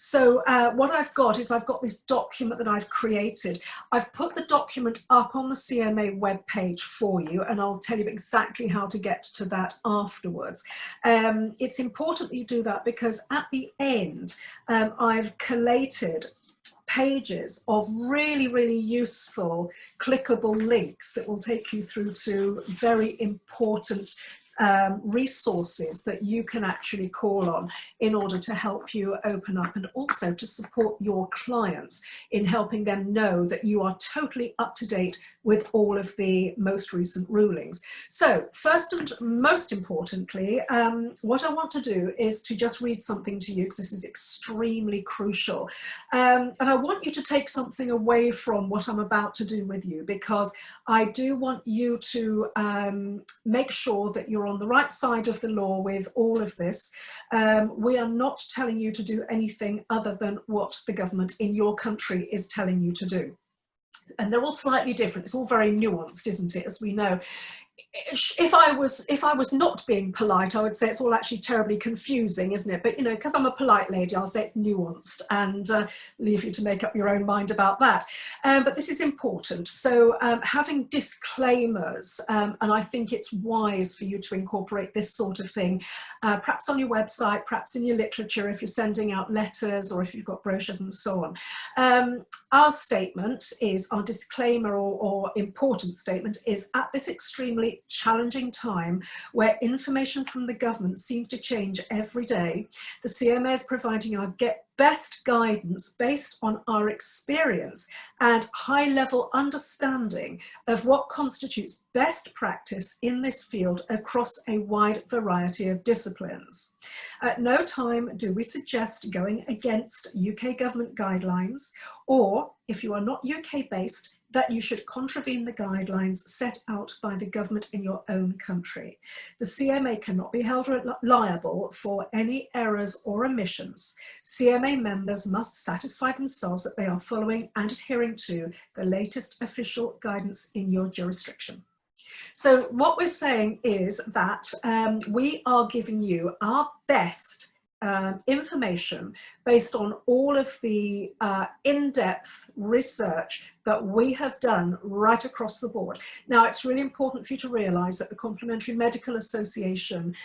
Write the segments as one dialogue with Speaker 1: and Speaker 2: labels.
Speaker 1: So what I've got is I've got this document that I've created. I've put the document up on the CMA webpage for you, and I'll tell you exactly how to get to that afterwards. It's important that you do that because at the end, I've collated pages of really, really useful clickable links that will take you through to very important resources that you can actually call on in order to help you open up, and also to support your clients in helping them know that you are totally up to date with all of the most recent rulings. So first and most importantly, what I want to do is to just read something to you, because this is extremely crucial. And I want you to take something away from what I'm about to do with you, because I do want you to make sure that you're on the right side of the law with all of this. We are not telling you to do anything other than what the government in your country is telling you to do. And they're all slightly different. It's all very nuanced, isn't it, as we know. If I was not being polite, I would say it's all actually terribly confusing, isn't it? But, you know, because I'm a polite lady, I'll say it's nuanced, and leave you to make up your own mind about that. But this is important. So having disclaimers, and I think it's wise for you to incorporate this sort of thing, perhaps on your website, perhaps in your literature, if you're sending out letters or if you've got brochures and so on. Our statement is, our disclaimer or important statement is, at this extremely challenging time where information from the government seems to change every day, the CMA is providing our best guidance based on our experience and high-level understanding of what constitutes best practice in this field across a wide variety of disciplines. At no time do we suggest going against UK government guidelines, or, if you are not UK-based, that you should contravene the guidelines set out by the government in your own country. The CMA cannot be held liable for any errors or omissions. CMA members must satisfy themselves that they are following and adhering to the latest official guidance in your jurisdiction. So what we're saying is that we are giving you our best information based on all of the in-depth research that we have done right across the board. Now, it's really important for you to realise that the Complementary Medical Association,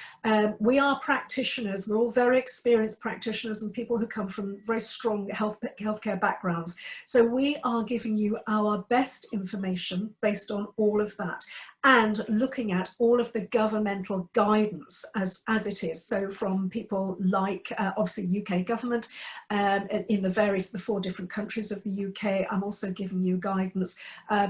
Speaker 1: we are practitioners, we're all very experienced practitioners and people who come from very strong healthcare backgrounds. So we are giving you our best information based on all of that, and looking at all of the governmental guidance as it is. So from people like, obviously, UK government, in the 4 different countries of the UK. I'm also giving you guidance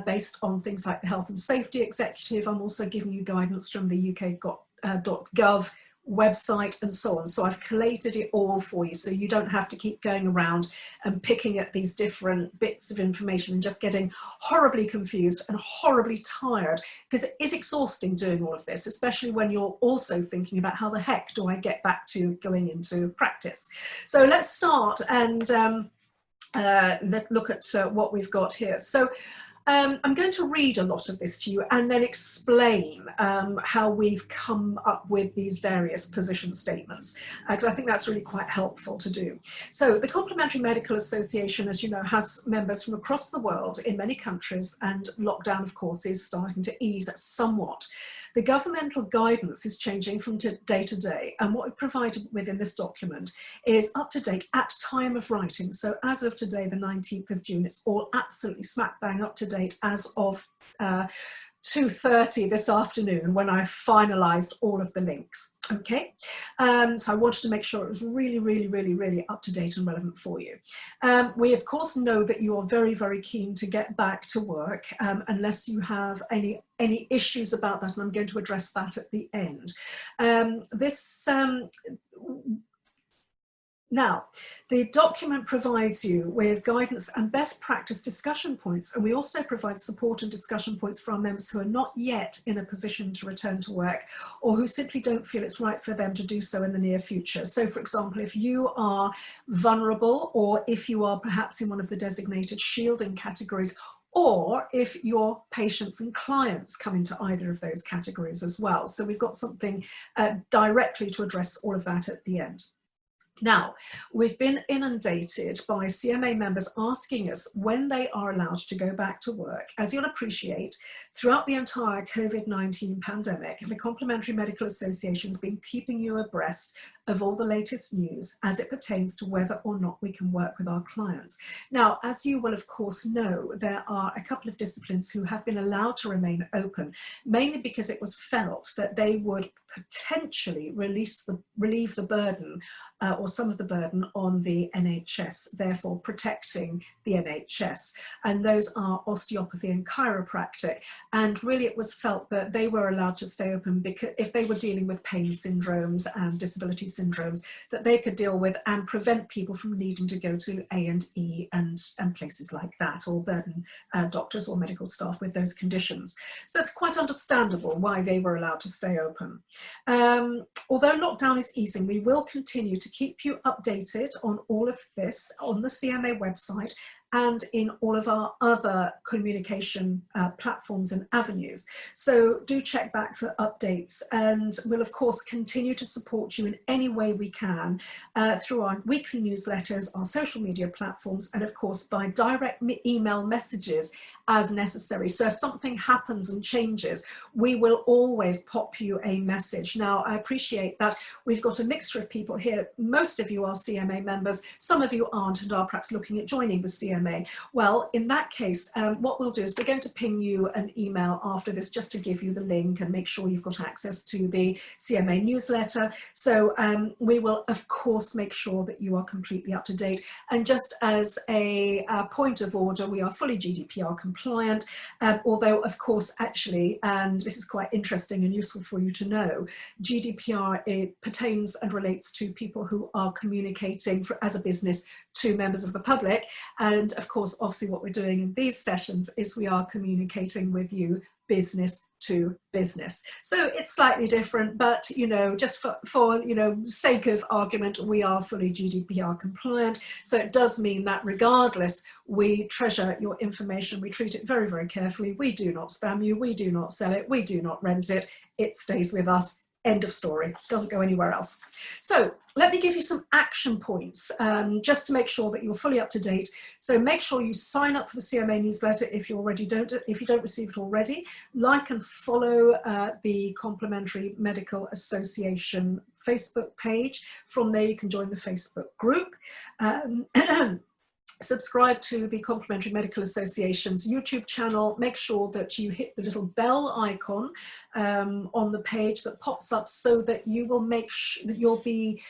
Speaker 1: based on things like the Health and Safety Executive. I'm also giving you guidance from the UK.gov website and so on. So I've collated it all for you, so you don't have to keep going around and picking at these different bits of information and just getting horribly confused and horribly tired, because it is exhausting doing all of this, especially when you're also thinking about how the heck do I get back to going into practice. So let's start and let's look at what we've got here. So I'm going to read a lot of this to you and then explain how we've come up with these various position statements, because I think that's really quite helpful to do. So the Complementary Medical Association, as you know, has members from across the world in many countries, and lockdown, of course, is starting to ease somewhat. The governmental guidance is changing from day to day, and what we provided within this document is up to date at time of writing. So as of today, the 19th of June, it's all absolutely smack bang up to date as of 2:30 this afternoon, when I finalised all of the links. Okay, so I wanted to make sure it was really up to date and relevant for you. We of course know that you are very, very keen to get back to work, unless you have any issues about that, and I'm going to address that at the end. Now, the document provides you with guidance and best practice discussion points, and we also provide support and discussion points for our members who are not yet in a position to return to work, or who simply don't feel it's right for them to do so in the near future. So, for example, if you are vulnerable, or if you are perhaps in one of the designated shielding categories, or if your patients and clients come into either of those categories as well. So we've got something directly to address all of that at the end. Now, we've been inundated by CMA members asking us when they are allowed to go back to work. As you'll appreciate, throughout the entire COVID-19 pandemic, the Complementary Medical Association has been keeping you abreast of all the latest news as it pertains to whether or not we can work with our clients. Now, as you will of course know, there are a couple of disciplines who have been allowed to remain open, mainly because it was felt that they would potentially relieve the burden or some of the burden on the NHS, therefore protecting the NHS. And those are osteopathy and chiropractic. And really it was felt that they were allowed to stay open because if they were dealing with pain syndromes and disability syndromes that they could deal with and prevent people from needing to go to A&E and places like that, or burden doctors or medical staff with those conditions. So it's quite understandable why they were allowed to stay open. Although lockdown is easing, we will continue to keep you updated on all of this on the CMA website and in all of our other communication platforms and avenues. So do check back for updates, and we'll of course continue to support you in any way we can through our weekly newsletters, our social media platforms, and of course by direct email messages as necessary. So if something happens and changes, we will always pop you a message. Now, I appreciate that we've got a mixture of people here. Most of you are CMA members, some of you aren't and are perhaps looking at joining the CMA. Well, in that case, what we'll do is we're going to ping you an email after this just to give you the link and make sure you've got access to the CMA newsletter. So we will, of course, make sure that you are completely up to date. And just as a point of order, we are fully GDPR compliant, although, of course, actually, and this is quite interesting and useful for you to know, GDPR, it pertains and relates to people who are communicating as a business to members of the public. And of course, obviously what we're doing in these sessions is we are communicating with you business to business. So it's slightly different, but you know, just for you know, sake of argument, we are fully GDPR compliant. So it does mean that regardless, we treasure your information. We treat it very, very carefully. We do not spam you. We do not sell it. We do not rent it. It stays with us. End of story. Doesn't go anywhere else. So let me give you some action points just to make sure that you're fully up to date. So make sure you sign up for the CMA newsletter if you don't receive it already. Like and follow the Complementary Medical Association Facebook page. From there you can join the Facebook group. Subscribe to the Complementary Medical Association's YouTube channel. Make sure that you hit the little bell icon on the page that pops up so that you will make sure that you'll be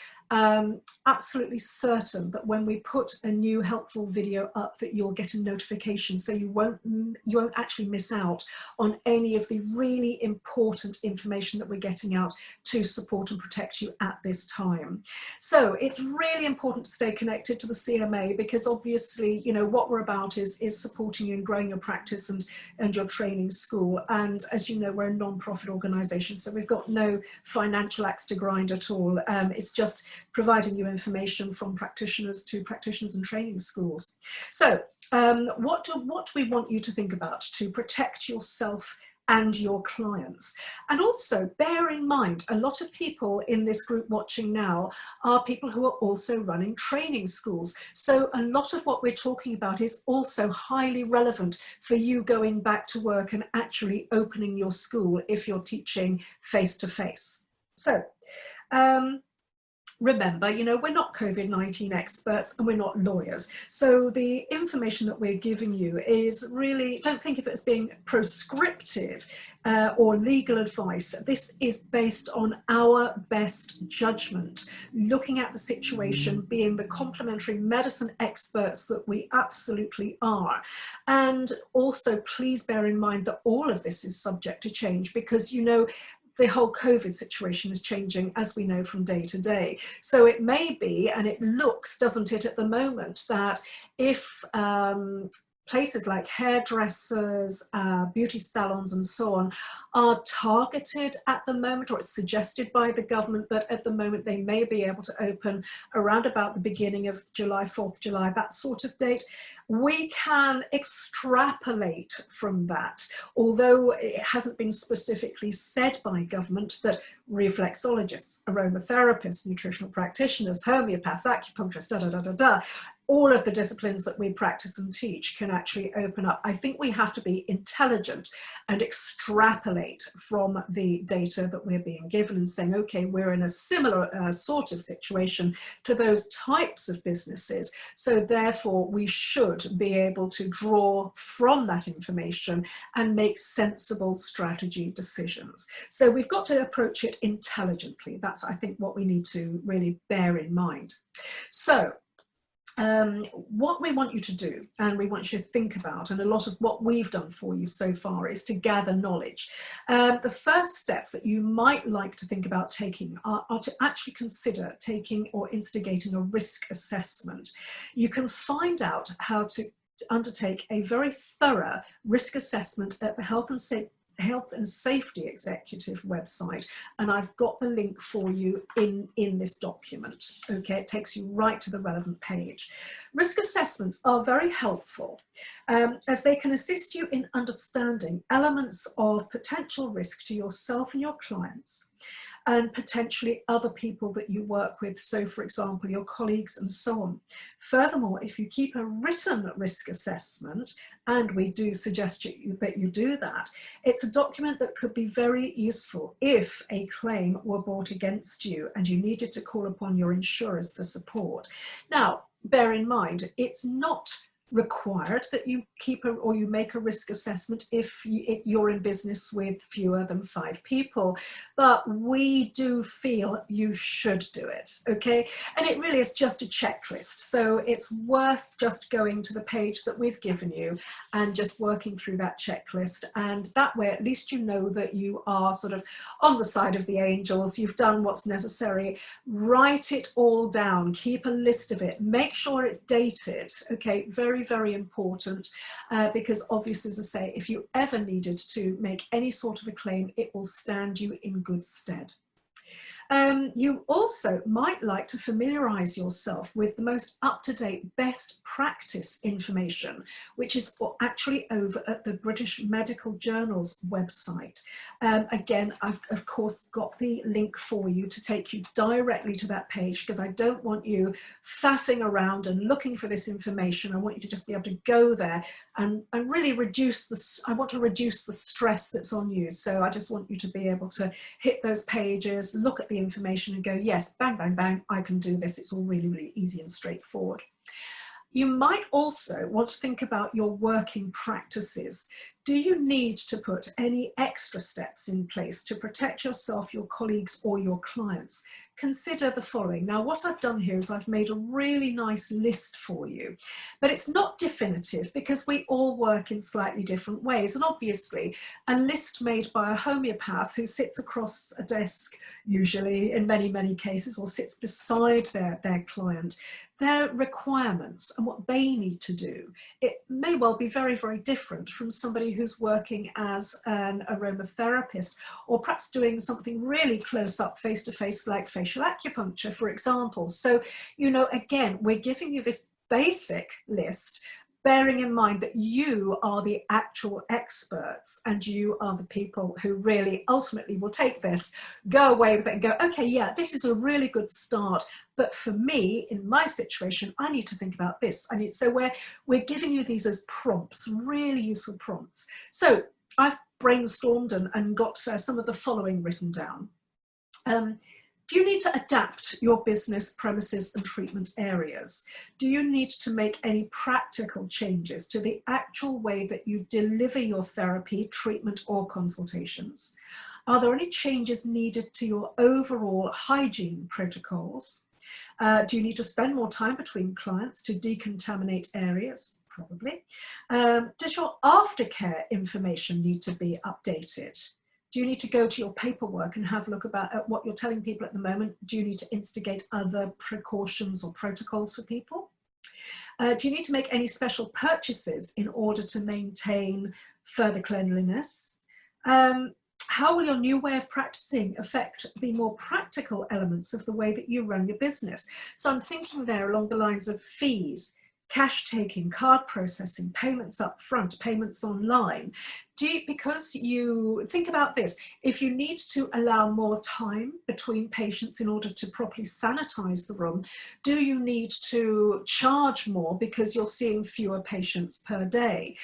Speaker 1: absolutely certain that when we put a new helpful video up that you'll get a notification, so you won't actually miss out on any of the really important information that we're getting out to support and protect you at this time. So it's really important to stay connected to the CMA because obviously, you know, what we're about is supporting you in growing your practice and your training school. And as you know, we're a non-profit organisation, so we've got no financial axe to grind at all. It's just providing you information from practitioners to practitioners and training schools. So what do we want you to think about to protect yourself and your clients? And also bear in mind, a lot of people in this group watching now are people who are also running training schools. So a lot of what we're talking about is also highly relevant for you going back to work and actually opening your school if you're teaching face-to-face. So, remember, you know, we're not COVID-19 experts and we're not lawyers. So the information that we're giving you is really, don't think of it as being prescriptive or legal advice. This is based on our best judgment, looking at the situation, being the complementary medicine experts that we absolutely are. And also, please bear in mind that all of this is subject to change because, you know, the whole COVID situation is changing, as we know, from day to day. So it may be, and it looks, doesn't it, at the moment, that if places like hairdressers, beauty salons and so on are targeted at the moment, or it's suggested by the government that at the moment they may be able to open around about the beginning of July, 4th July, that sort of date. We can extrapolate from that, although it hasn't been specifically said by government that reflexologists, aromatherapists, nutritional practitioners, homeopaths, acupuncturists, all of the disciplines that we practice and teach can actually open up. I think we have to be intelligent and extrapolate from the data that we're being given and saying, okay, we're in a similar sort of situation to those types of businesses. So therefore we should be able to draw from that information and make sensible strategy decisions. So we've got to approach it intelligently. That's, I think, what we need to really bear in mind. So what we want you to do, and we want you to think about, and a lot of what we've done for you so far, is to gather knowledge. The first steps that you might like to think about taking are to actually consider taking or instigating a risk assessment. You can find out how to undertake a very thorough risk assessment at the Health and Safety Executive website, and I've got the link for you in this document. Okay, it takes you right to the relevant page. Risk assessments are very helpful as they can assist you in understanding elements of potential risk to yourself and your clients, and potentially other people that you work with, so for example your colleagues and so on. Furthermore, if you keep a written risk assessment, and we do suggest that you do that, it's a document that could be very useful if a claim were brought against you and you needed to call upon your insurers for support. Now, bear in mind, it's not required that you keep or you make a risk assessment if you're in business with fewer than 5 people, but we do feel you should do it, okay? And it really is just a checklist, so it's worth just going to the page that we've given you and just working through that checklist, and that way at least you know that you are sort of on the side of the angels, you've done what's necessary. Write it all down, keep a list of it, make sure it's dated, okay? Very important, because obviously, as I say, if you ever needed to make any sort of a claim, it will stand you in good stead. You also might like to familiarise yourself with the most up-to-date best practice information, which is actually over at the British Medical Journal's website. Again, I've of course got the link for you to take you directly to that page, because I don't want you faffing around and looking for this information. I want you to just be able to go there and really I want to reduce the stress that's on you. So I just want you to be able to hit those pages, look at the information and go, yes, bang, bang, bang, I can do this. It's all really easy and straightforward. You might also want to think about your working practices. Do you need to put any extra steps in place to protect yourself, your colleagues, or your clients? Consider the following. Now, what I've done here is I've made a really nice list for you, but it's not definitive because we all work in slightly different ways. And obviously, a list made by a homeopath who sits across a desk, usually in many cases, or sits beside their client, their requirements and what they need to do, it may well be very different from somebody who's working as an aromatherapist, or perhaps doing something really close up face-to-face like facial acupuncture, for example. So, you know, again, we're giving you this basic list, bearing in mind that you are the actual experts and you are the people who really ultimately will take this, go away with it and go, okay, yeah, this is a really good start. But for me, in my situation, I need to think about this. So we're giving you these as prompts, really useful prompts. So I've brainstormed and got some of the following written down. Do you need to adapt your business premises and treatment areas? Do you need to make any practical changes to the actual way that you deliver your therapy, treatment, or consultations? Are there any changes needed to your overall hygiene protocols? Do you need to spend more time between clients to decontaminate areas? Probably. Does your aftercare information need to be updated? Do you need to go to your paperwork and have a look at what you're telling people at the moment? Do you need to instigate other precautions or protocols for people? Do you need to make any special purchases in order to maintain further cleanliness? How will your new way of practicing affect the more practical elements of the way that you run your business? So I'm thinking there along the lines of fees, cash taking, card processing, payments up front, payments online. Because you think about this, if you need to allow more time between patients in order to properly sanitize the room, do you need to charge more because you're seeing fewer patients per day?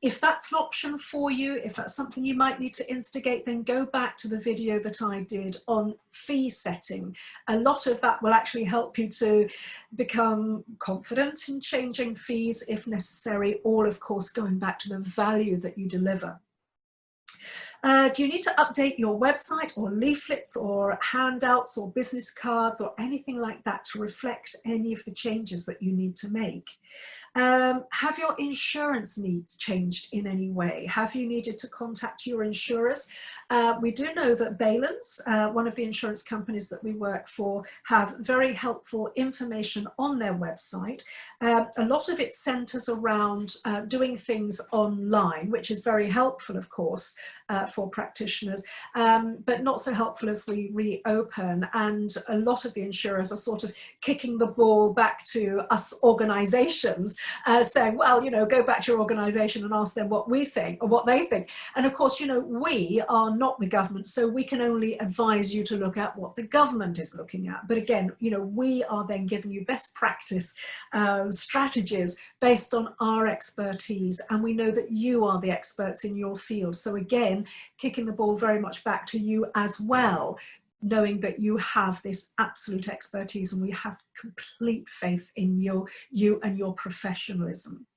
Speaker 1: If that's an option for you, if that's something you might need to instigate, then go back to the video that I did on fee setting. A lot of that will actually help you to become confident in changing fees if necessary, all of course going back to the value that you deliver. Do you need to update your website or leaflets or handouts or business cards or anything like that to reflect any of the changes that you need to make? Have your insurance needs changed in any way? Have you needed to contact your insurers? We do know that Balance, one of the insurance companies that we work for, have very helpful information on their website. A lot of it centers around doing things online, which is very helpful, of course, for practitioners, but not so helpful as we reopen. And a lot of the insurers are sort of kicking the ball back to us organizations, saying, well, you know, go back to your organization and ask them what we think or what they think. And of course, you know, we are not the government, so we can only advise you to look at what the government is looking at. But again, you know, we are then giving you best practice strategies based on our expertise, and we know that you are the experts in your field. So again, kicking the ball very much back to you as well, knowing that you have this absolute expertise and we have complete faith in you and your professionalism.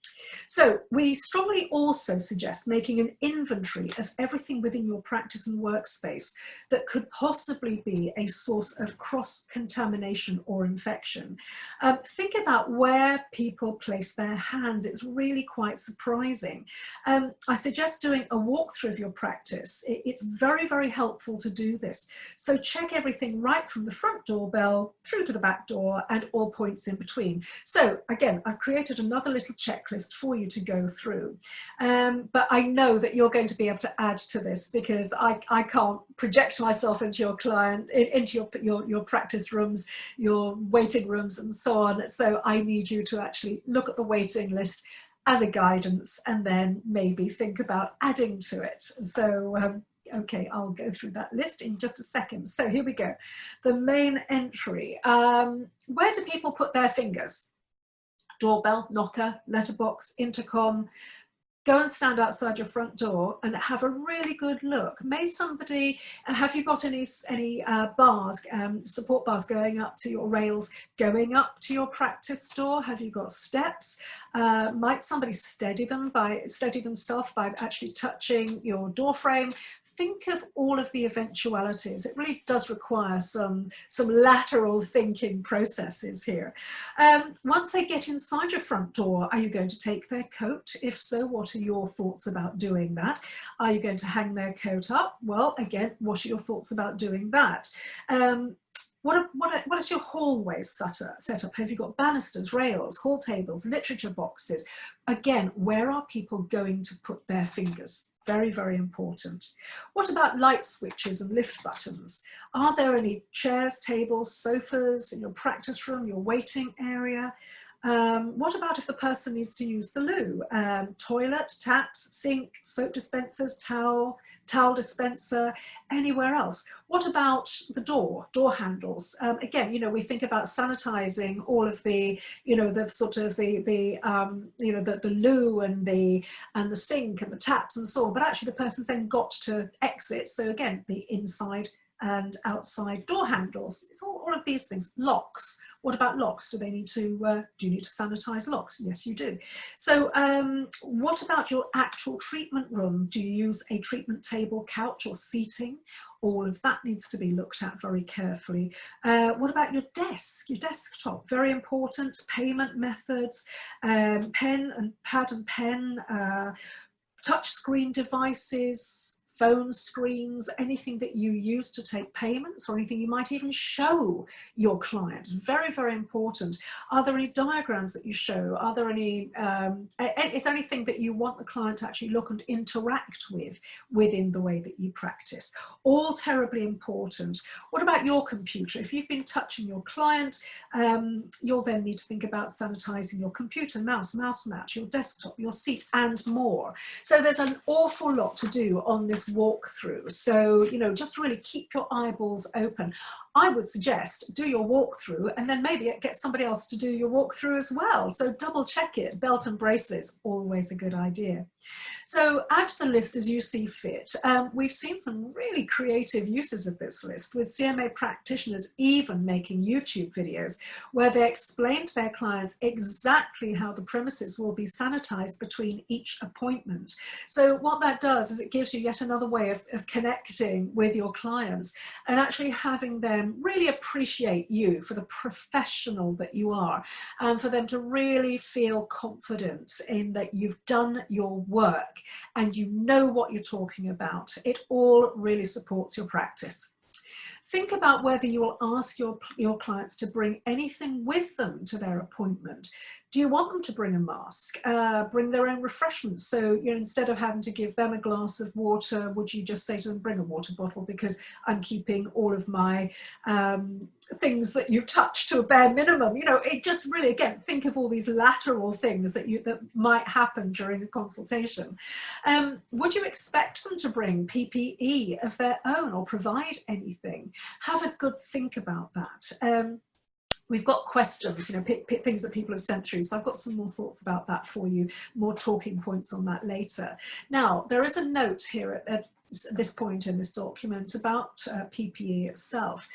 Speaker 1: So we strongly also suggest making an inventory of everything within your practice and workspace that could possibly be a source of cross-contamination or infection. Think about where people place their hands. It's really quite surprising. I suggest doing a walkthrough of your practice. It's very, very helpful to do this. So check everything right from the front doorbell through to the back door and all points in between. So again, I've created another little checklist for you to go through, but I know that you're going to be able to add to this, because I can't project myself into your client, into your practice rooms, your waiting rooms and so on. So I need you to actually look at the waiting list as a guidance and then maybe think about adding to it. So okay, I'll go through that list in just a second. So here we go. The main entry. Where do people put their fingers? Doorbell, knocker, letterbox, intercom. Go and stand outside your front door and have a really good look. May somebody, have you got any bars, support bars going up to your rails, going up to your practice door? Have you got steps? Might somebody steady themselves by actually touching your door frame? Think of all of the eventualities. It really does require some lateral thinking processes here. Once they get inside your front door, are you going to take their coat? If so, what are your thoughts about doing that? Are you going to hang their coat up? Well, again, what are your thoughts about doing that? What is your hallway set up? Have you got banisters, rails, hall tables, literature boxes? Again, where are people going to put their fingers? Very, very important. What about light switches and lift buttons? Are there any chairs, tables, sofas in your practice room, your waiting area? What about if the person needs to use the loo? Toilet, taps, sink, soap dispensers, towel dispenser, anywhere else? What about the door handles? Again, you know, we think about sanitizing all of the, you know, the sort of the loo and the sink and the taps and so on, but actually the person's then got to exit. So again, the inside and outside door handles. It's all of these things. Locks. What about locks? Do you need to sanitize locks? Yes, you do. So what about your actual treatment room? Do you use a treatment table, couch or seating? All of that needs to be looked at very carefully. What about your desk, your desktop? Very important. Payment methods, pen and pad and pen, touch screen devices, phone screens, anything that you use to take payments, or anything you might even show your client. Very, very important. Are there any diagrams that you show? Are there any, is there anything that you want the client to actually look and interact with within the way that you practice? All terribly important. What about your computer? If you've been touching your client, you'll then need to think about sanitizing your computer, mouse mat, your desktop, your seat, and more. So there's an awful lot to do on this walkthrough. So, you know, just really keep your eyeballs open. I would suggest do your walkthrough and then maybe get somebody else to do your walkthrough as well. So double check it. Belt and braces, always a good idea. So add to the list as you see fit. We've seen some really creative uses of this list, with CMA practitioners even making YouTube videos where they explain to their clients exactly how the premises will be sanitized between each appointment. So what that does is it gives you yet another way of connecting with your clients and actually having them really appreciate you for the professional that you are, and for them to really feel confident in that you've done your work and you know what you're talking about. It all really supports your practice. Think about whether you will ask your clients to bring anything with them to their appointment. Do you want them to bring a mask, bring their own refreshments? So, you know, instead of having to give them a glass of water, would you just say to them, bring a water bottle, because I'm keeping all of my things that you touch to a bare minimum? You know, it just really, again, think of all these lateral things that might happen during a consultation. Would you expect them to bring PPE of their own or provide anything? Have a good think about that. We've got questions, you know, things that people have sent through. So I've got some more thoughts about that for you, more talking points on that later. Now, there is a note here at this point in this document about PPE itself.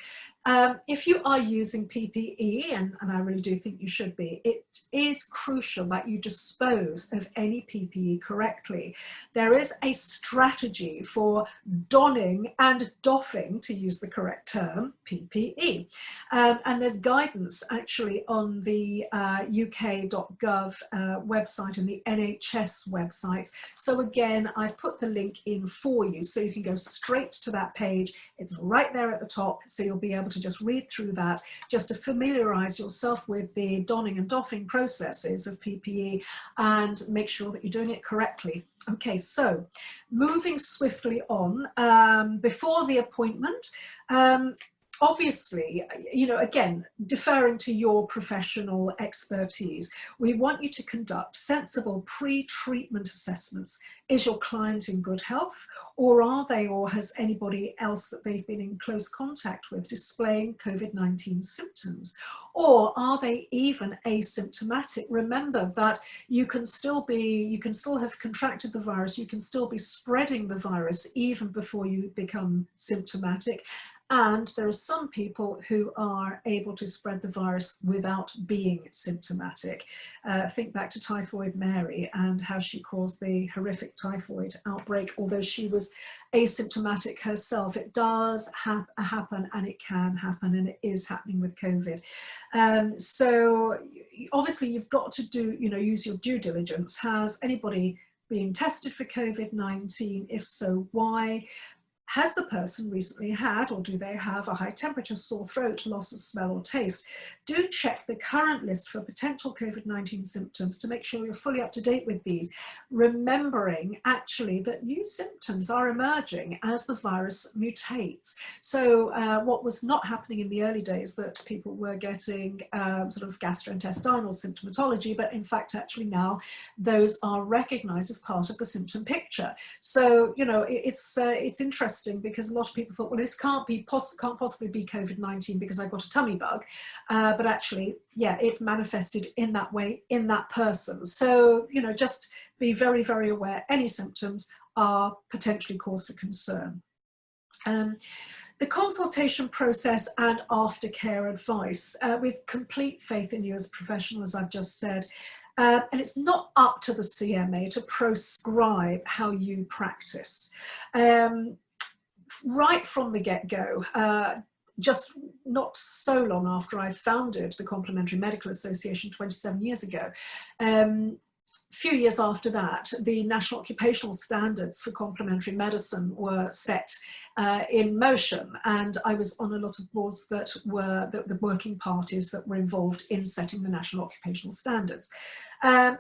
Speaker 1: If you are using PPE, and I really do think you should be, it is crucial that you dispose of any PPE correctly. There is a strategy for donning and doffing, to use the correct term, PPE. And there's guidance actually on the uk.gov website and the NHS website. So again, I've put the link in for you so you can go straight to that page. It's right there at the top, so you'll be able to just read through that, just to familiarize yourself with the donning and doffing processes of PPE and make sure that you're doing it correctly. Okay, so moving swiftly on, before the appointment, obviously, you know, again, deferring to your professional expertise, we want you to conduct sensible pre-treatment assessments. Is your client in good health, or are they, or has anybody else that they've been in close contact with displaying COVID-19 symptoms? Or are they even asymptomatic? Remember that you can still have contracted the virus, you can still be spreading the virus even before you become symptomatic. And there are some people who are able to spread the virus without being symptomatic. Think back to Typhoid Mary and how she caused the horrific typhoid outbreak. Although she was asymptomatic herself, it does happen, and it can happen, and it is happening with COVID. So obviously you've got to use your due diligence. Has anybody been tested for COVID-19? If so, why? Has the person recently had, or do they have, a high temperature, sore throat, loss of smell or taste? Do check the current list for potential COVID-19 symptoms to make sure you're fully up to date with these, remembering actually that new symptoms are emerging as the virus mutates. So what was not happening in the early days, that people were getting sort of gastrointestinal symptomatology, but in fact actually now those are recognized as part of the symptom picture. So, you know, it's interesting, because a lot of people thought, well, this can't possibly be COVID-19 because I got a tummy bug, but actually, yeah, it's manifested in that way in that person. So, you know, just be very, very aware any symptoms are potentially cause for concern. The consultation process and aftercare advice. With complete faith in you as a professional, as I've just said. And it's not up to the CMA to prescribe how you practice. Right from the get-go, just not so long after I founded the Complementary Medical Association 27 years ago, few years after that, the National Occupational Standards for Complementary Medicine were set in motion, and I was on a lot of boards that were the working parties that were involved in setting the National Occupational Standards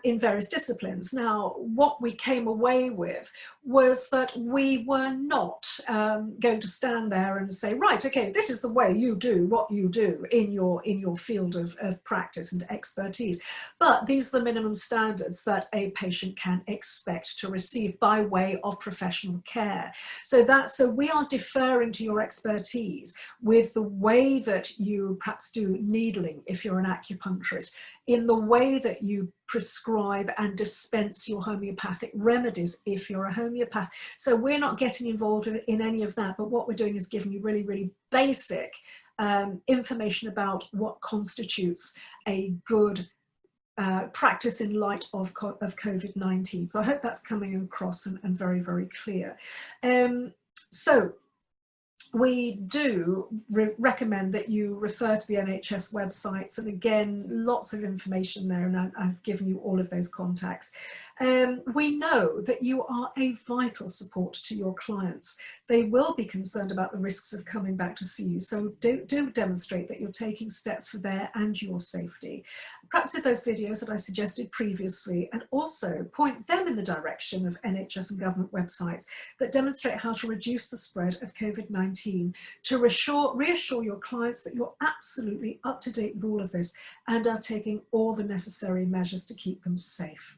Speaker 1: in various disciplines. Now, what we came away with was that we were not going to stand there and say, right, okay, this is the way you do what you do in your field of practice and expertise, but these are the minimum standards that a patient can expect to receive by way of professional care. So we are deferring to your expertise with the way that you perhaps do needling if you're an acupuncturist, in the way that you prescribe and dispense your homeopathic remedies if you're a homeopath. So we're not getting involved in any of that, but what we're doing is giving you really, really basic information about what constitutes a good practice in light of COVID-19. So I hope that's coming across and very, very clear. So we do recommend that you refer to the NHS websites, and again, lots of information there, and I've given you all of those contacts. We know that you are a vital support to your clients. They will be concerned about the risks of coming back to see you, so do demonstrate that you're taking steps for their and your safety. Perhaps with those videos that I suggested previously, and also point them in the direction of NHS and government websites that demonstrate how to reduce the spread of COVID-19, to reassure your clients that you're absolutely up to date with all of this and are taking all the necessary measures to keep them safe.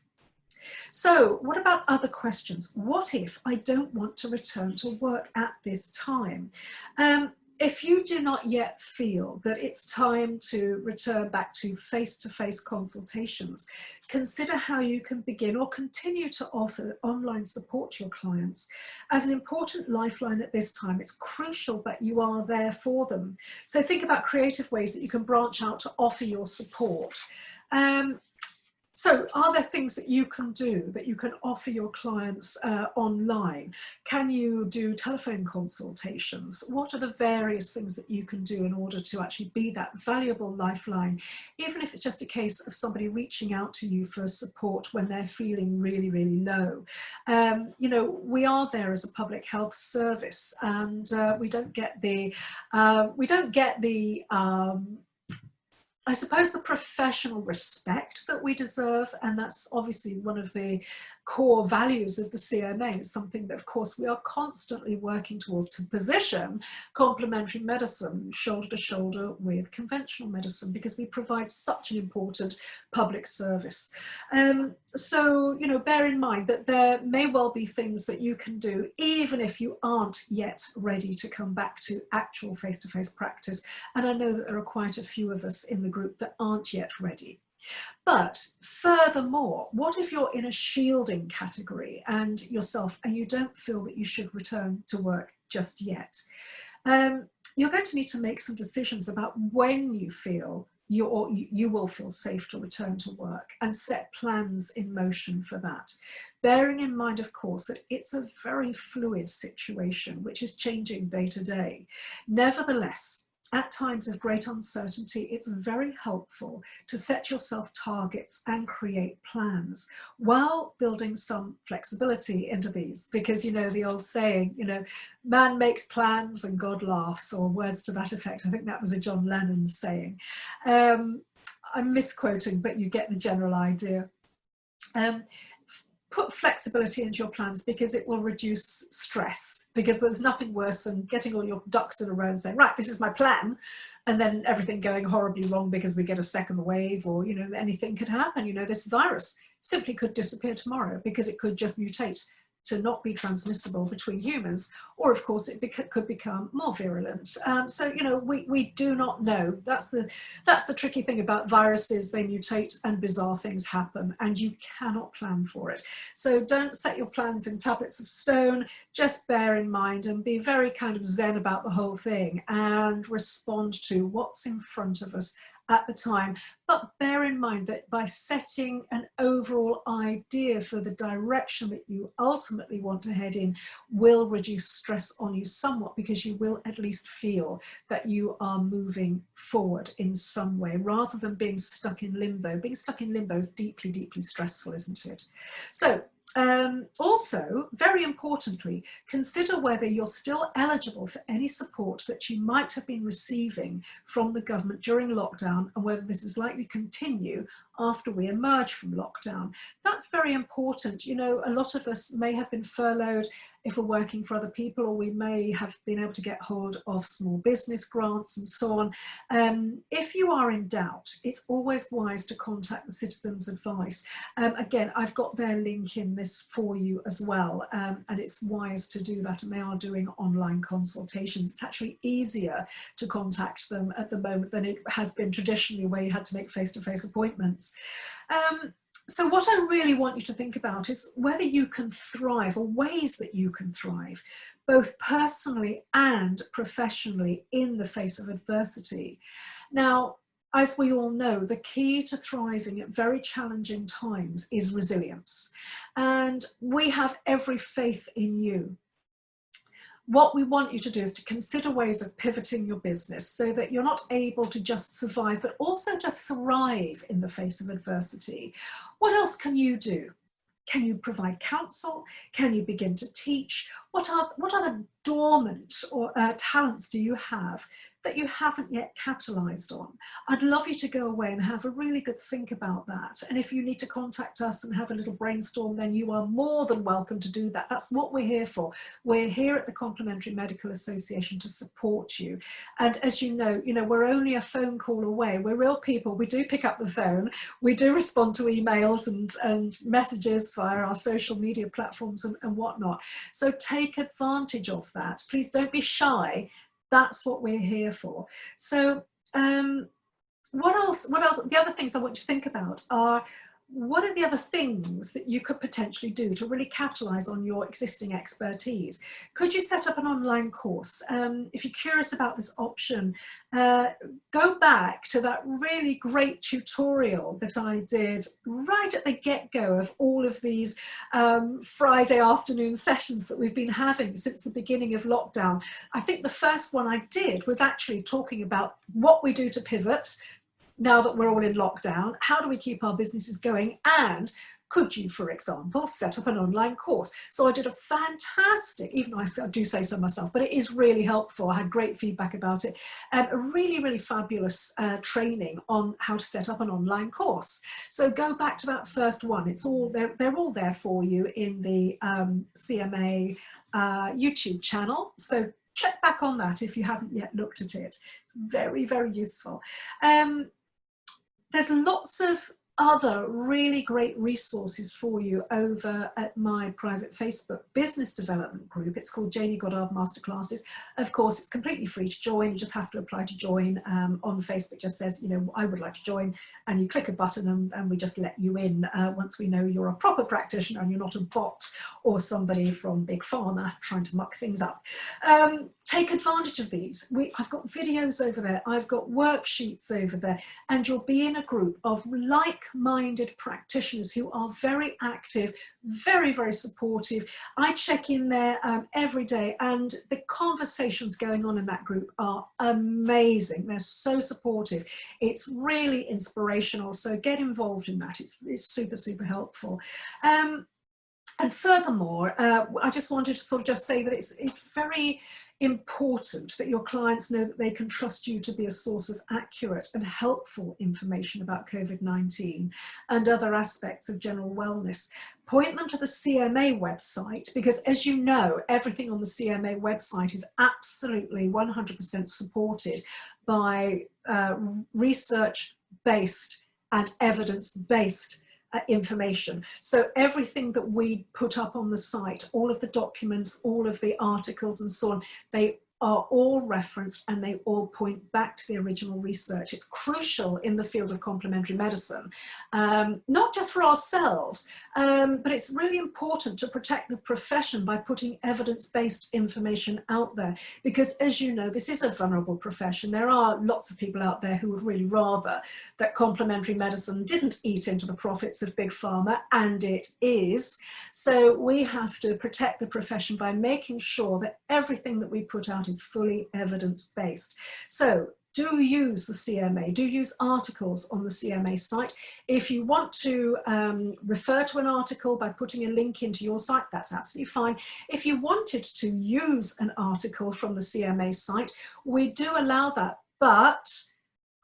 Speaker 1: So what about other questions? What if I don't want to return to work at this time? If you do not yet feel that it's time to return back to face-to-face consultations, consider how you can begin or continue to offer online support to your clients. As an important lifeline at this time, it's crucial that you are there for them. So think about creative ways that you can branch out to offer your support. So are there things that you can do, that you can offer your clients online? Can you do telephone consultations? What are the various things that you can do in order to actually be that valuable lifeline, even if it's just a case of somebody reaching out to you for support when they're feeling really, really low? You know, we are there as a public health service, and we don't get the I suppose the professional respect that we deserve, and that's obviously one of the core values of the CMA. It's something that, of course, we are constantly working towards, to position complementary medicine shoulder to shoulder with conventional medicine, because we provide such an important public service. So, you know, bear in mind that there may well be things that you can do, even if you aren't yet ready to come back to actual face-to-face practice. And I know that there are quite a few of us in the group that aren't yet ready. But furthermore, what if you're in a shielding category and you don't feel that you should return to work just yet? You're going to need to make some decisions about when you feel you will feel safe to return to work, and set plans in motion for that. Bearing in mind, of course, that it's a very fluid situation which is changing day to day. Nevertheless, at times of great uncertainty, it's very helpful to set yourself targets and create plans while building some flexibility into these. Because, you know, the old saying, you know, man makes plans and God laughs, or words to that effect. I think that was a John Lennon saying. I'm misquoting, but you get the general idea. Put flexibility into your plans, because it will reduce stress, because there's nothing worse than getting all your ducks in a row and saying, right, this is my plan, and then everything going horribly wrong because we get a second wave, or, you know, anything could happen. You know, this virus simply could disappear tomorrow because it could just mutate to not be transmissible between humans, or of course it could become more virulent. So, you know, we do not know. That's the tricky thing about viruses. They mutate and bizarre things happen, and you cannot plan for it. So don't set your plans in tablets of stone. Just bear in mind and be very kind of zen about the whole thing, and respond to what's in front of us at the time. But bear in mind that by setting an overall idea for the direction that you ultimately want to head in will reduce stress on you somewhat, because you will at least feel that you are moving forward in some way rather than being stuck in limbo. Being stuck in limbo is deeply, deeply stressful, isn't it? So also, very importantly, consider whether you're still eligible for any support that you might have been receiving from the government during lockdown, and whether this is likely to continue after we emerge from lockdown. That's very important. You know, a lot of us may have been furloughed if we're working for other people, or we may have been able to get hold of small business grants and so on. If you are in doubt, it's always wise to contact the Citizens Advice. Again, I've got their link in this for you as well, and it's wise to do that, and they are doing online consultations. It's actually easier to contact them at the moment than it has been traditionally, where you had to make face-to-face appointments. So what I really want you to think about is whether you can thrive, or ways that you can thrive, both personally and professionally in the face of adversity. Now, as we all know, the key to thriving at very challenging times is resilience. And we have every faith in you. What we want you to do is to consider ways of pivoting your business so that you're not able to just survive, but also to thrive in the face of adversity. What else can you do? Can you provide counsel? Can you begin to teach? What are the dormant or talents do you have that you haven't yet capitalized on? I'd love you to go away and have a really good think about that. And if you need to contact us and have a little brainstorm, then you are more than welcome to do that. That's what we're here for. We're here at the Complementary Medical Association to support you. And as you know, we're only a phone call away. We're real people. We do pick up the phone. We do respond to emails and messages via our social media platforms and whatnot. So take advantage of that. Please don't be shy. That's what we're here for. So what else? The other things I want you to think about are, what are the other things that you could potentially do to really capitalize on your existing expertise? Could you set up an online course? If you're curious about this option, go back to that really great tutorial that I did right at the get-go of all of these Friday afternoon sessions that we've been having since the beginning of lockdown. I think the first one I did was actually talking about what we do to pivot now that we're all in lockdown. How do we keep our businesses going? And could you, for example, set up an online course? So I did a fantastic, even though I do say so myself, but it is really helpful. I had great feedback about it. A really, really fabulous training on how to set up an online course. So go back to that first one. It's all there. They're all there for you in the CMA YouTube channel. So check back on that if you haven't yet looked at it. It's very, very useful. There's lots of other really great resources for you over at my private Facebook business development group. It's called Janie Goddard Masterclasses. Of course, it's completely free to join. You just have to apply to join. On Facebook, just says, I would like to join, and you click a button and we just let you in once we know you're a proper practitioner and you're not a bot or somebody from Big Pharma trying to muck things up. Take advantage of these. I've got videos over there. I've got worksheets over there, and you'll be in a group of like-minded practitioners who are very active, very, very supportive. I check in there every day, and the conversations going on in that group are amazing. They're so supportive. It's really inspirational. So get involved in that. It's super, super helpful. And furthermore, I just wanted to sort of just say that it's very important that your clients know that they can trust you to be a source of accurate and helpful information about COVID-19 and other aspects of general wellness. Point them to the CMA website, because as you know, everything on the CMA website is absolutely 100% supported by research-based and evidence-based information. So everything that we put up on the site, all of the documents, all of the articles and so on, they are all referenced and they all point back to the original research. It's crucial in the field of complementary medicine, not just for ourselves, but it's really important to protect the profession by putting evidence-based information out there, because as you know, this is a vulnerable profession. There are lots of people out there who would really rather that complementary medicine didn't eat into the profits of big pharma, and it is. So we have to protect the profession by making sure that everything that we put out is fully evidence-based. So do use the CMA, do use articles on the CMA site. If you want to refer to an article by putting a link into your site, that's absolutely fine. If you wanted to use an article from the CMA site, we do allow that, but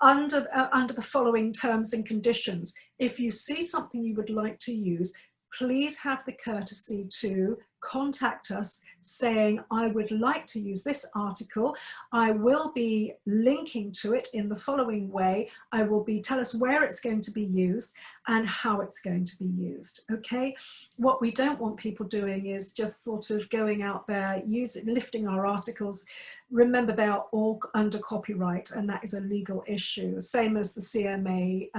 Speaker 1: under the following terms and conditions. If you see something you would like to use, please have the courtesy to contact us saying, I would like to use this article. I will be linking to it in the following way. I will tell us where it's going to be used and how it's going to be used, okay? What we don't want people doing is just sort of going out there, lifting our articles. Remember, they are all under copyright, and that is a legal issue. Same as the CMA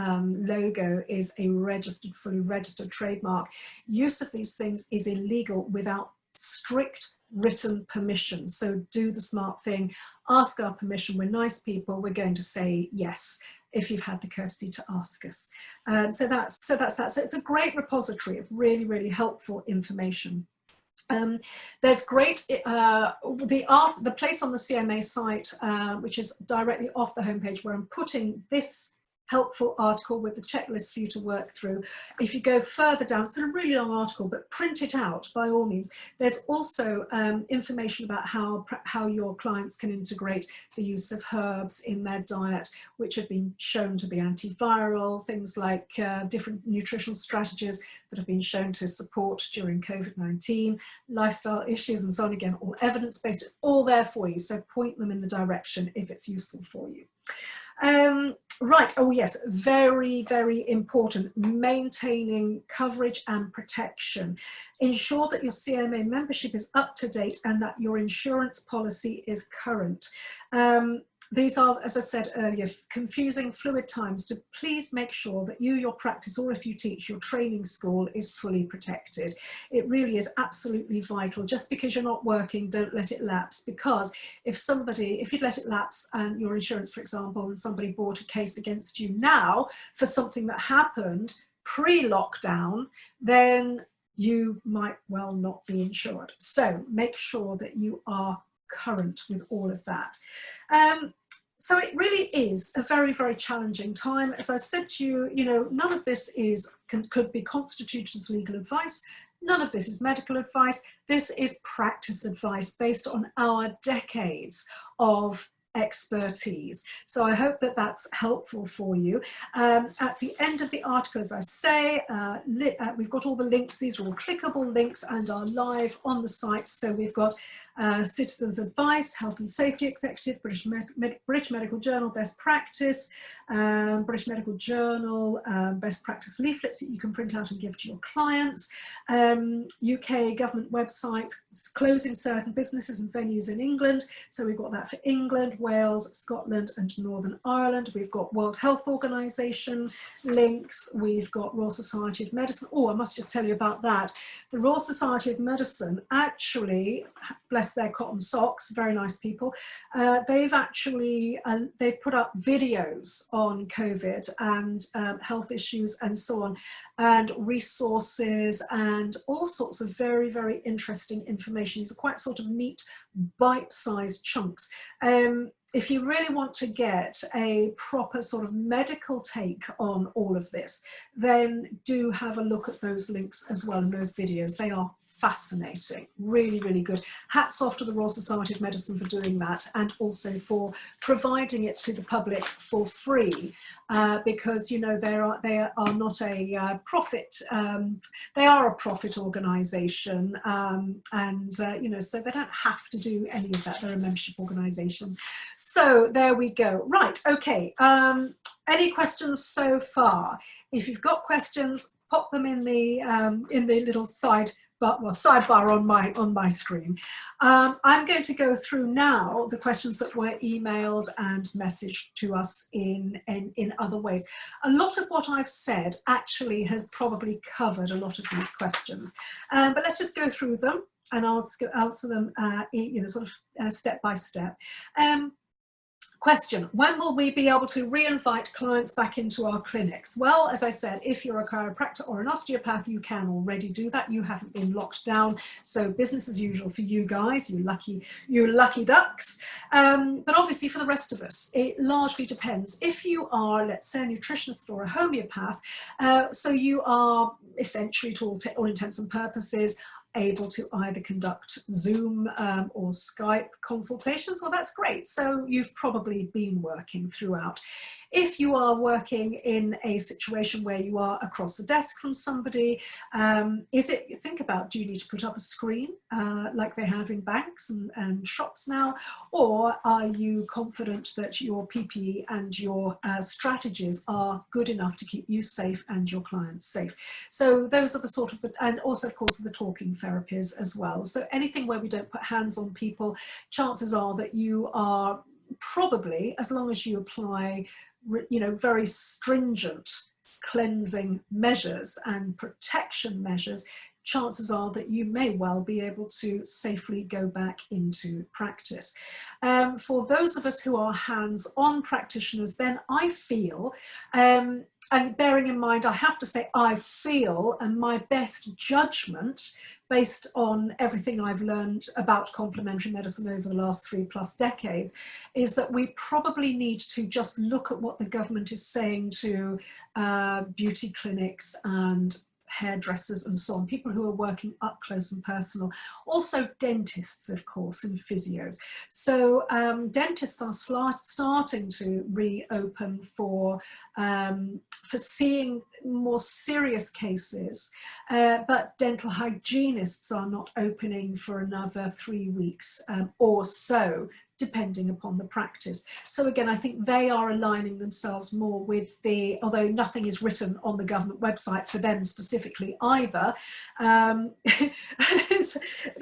Speaker 1: logo is a fully registered trademark. Use of these things is illegal without strict written permission. So do the smart thing, ask our permission. We're nice people. We're going to say yes if you've had the courtesy to ask us. So that's that. So it's a great repository of really, really helpful information. There's great, the place on the CMA site, which is directly off the homepage, where I'm putting this helpful article with the checklist for you to work through. If you go further down, it's a really long article, but print it out by all means. There's also information about how your clients can integrate the use of herbs in their diet, which have been shown to be antiviral, things like different nutritional strategies that have been shown to support during COVID-19, lifestyle issues, and so on. Again, all evidence-based. It's all there for you, so point them in the direction if it's useful for you. Right, oh yes, very, very important, maintaining coverage and protection. Ensure that your CMA membership is up to date and that your insurance policy is current. These are, as I said earlier, confusing, fluid times. To please make sure that you, your practice, or if you teach, your training school is fully protected. It really is absolutely vital. Just because you're not working, don't let it lapse, because if you'd let it lapse and your insurance, for example, and somebody brought a case against you now for something that happened pre-lockdown, then you might well not be insured. So make sure that you are current with all of that. So it really is a very, very challenging time. As I said to you, none of this could be constituted as legal advice. None of this is medical advice. This is practice advice based on our decades of expertise. So I hope that that's helpful for you. At the end of the article, as I say, we've got all the links. These are all clickable links and are live on the site. So we've got Citizens Advice, Health and Safety Executive, British Medical Journal Best Practice, British Medical Journal Best Practice leaflets that you can print out and give to your clients, UK government websites closing certain businesses and venues in England. So we've got that for England, Wales, Scotland and Northern Ireland. We've got World Health Organization links. We've got Royal Society of Medicine. Oh, I must just tell you about that. The Royal Society of Medicine actually, bless their cotton socks, very nice people, they've put up videos on COVID and health issues and so on, and resources and all sorts of very, very interesting information. These are quite sort of neat bite-sized chunks. If you really want to get a proper sort of medical take on all of this, then do have a look at those links as well, and those videos. They are fascinating, really, really good. Hats off to the Royal Society of Medicine for doing that, and also for providing it to the public for free, because they are not a profit. They are a profit organisation, so they don't have to do any of that. They're a membership organisation. So there we go. Right. Okay. Any questions so far? If you've got questions, pop them in the little side well, sidebar on my screen. I'm going to go through now the questions that were emailed and messaged to us in other ways. A lot of what I've said actually has probably covered a lot of these questions, but let's just go through them and I'll answer them, sort of step by step. Question, when will we be able to re-invite clients back into our clinics? Well, as I said, if you're a chiropractor or an osteopath, you can already do that. You haven't been locked down. So business as usual for you guys, you lucky ducks. But obviously for the rest of us, it largely depends. If you are, let's say, a nutritionist or a homeopath, so you are essentially, to all intents and purposes, able to either conduct Zoom or Skype consultations, well, that's great. So you've probably been working throughout. If you are working in a situation where you are across the desk from somebody, think about, do you need to put up a screen like they have in banks and shops now? Or are you confident that your PPE and your strategies are good enough to keep you safe and your clients safe? So those are the sort of, and also of course the talking therapies as well. So anything where we don't put hands on people, chances are that you are probably, as long as you apply very stringent cleansing measures and protection measures, chances are that you may well be able to safely go back into practice. For those of us who are hands-on practitioners, then I feel, and bearing in mind, I have to say, I feel, and my best judgment based on everything I've learned about complementary medicine over the last 3+ decades, is that we probably need to just look at what the government is saying to beauty clinics and hairdressers and so on, people who are working up close and personal, also dentists, of course, and physios. So dentists are starting to reopen for seeing more serious cases, but dental hygienists are not opening for another 3 weeks or so, depending upon the practice. So again, I think they are aligning themselves more with although nothing is written on the government website for them specifically either. It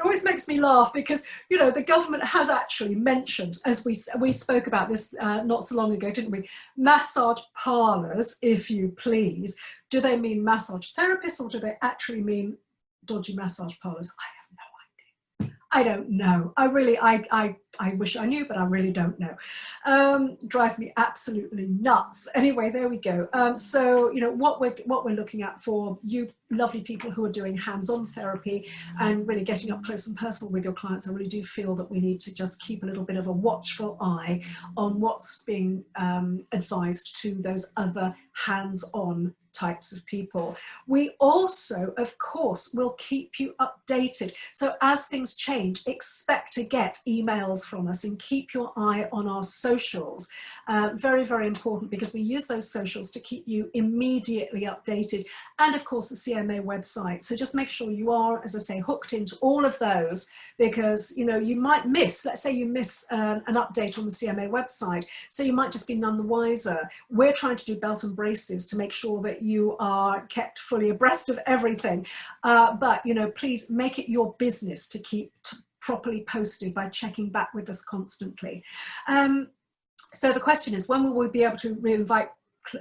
Speaker 1: always makes me laugh because, the government has actually mentioned, as we spoke about this not so long ago, didn't we? Massage parlours, if you please. Do they mean massage therapists or do they actually mean dodgy massage parlours? I don't know. I wish I knew, but I really don't know. Drives me absolutely nuts. Anyway, there we go. So, what we're looking at for you lovely people who are doing hands-on therapy and really getting up close and personal with your clients, I really do feel that we need to just keep a little bit of a watchful eye on what's being advised to those other hands-on types of people. We also, of course, will keep you updated. So as things change, expect to get emails from us and keep your eye on our socials. Very, very important, because we use those socials to keep you immediately updated. And of course, the CMA website. So just make sure you are, as I say, hooked into all of those, because, you might miss, let's say you miss an update on the CMA website. So you might just be none the wiser. We're trying to do belt and braces to make sure that you are kept fully abreast of everything. But, please make it your business to keep properly posted by checking back with us constantly. So the question is, when will we be able to re-invite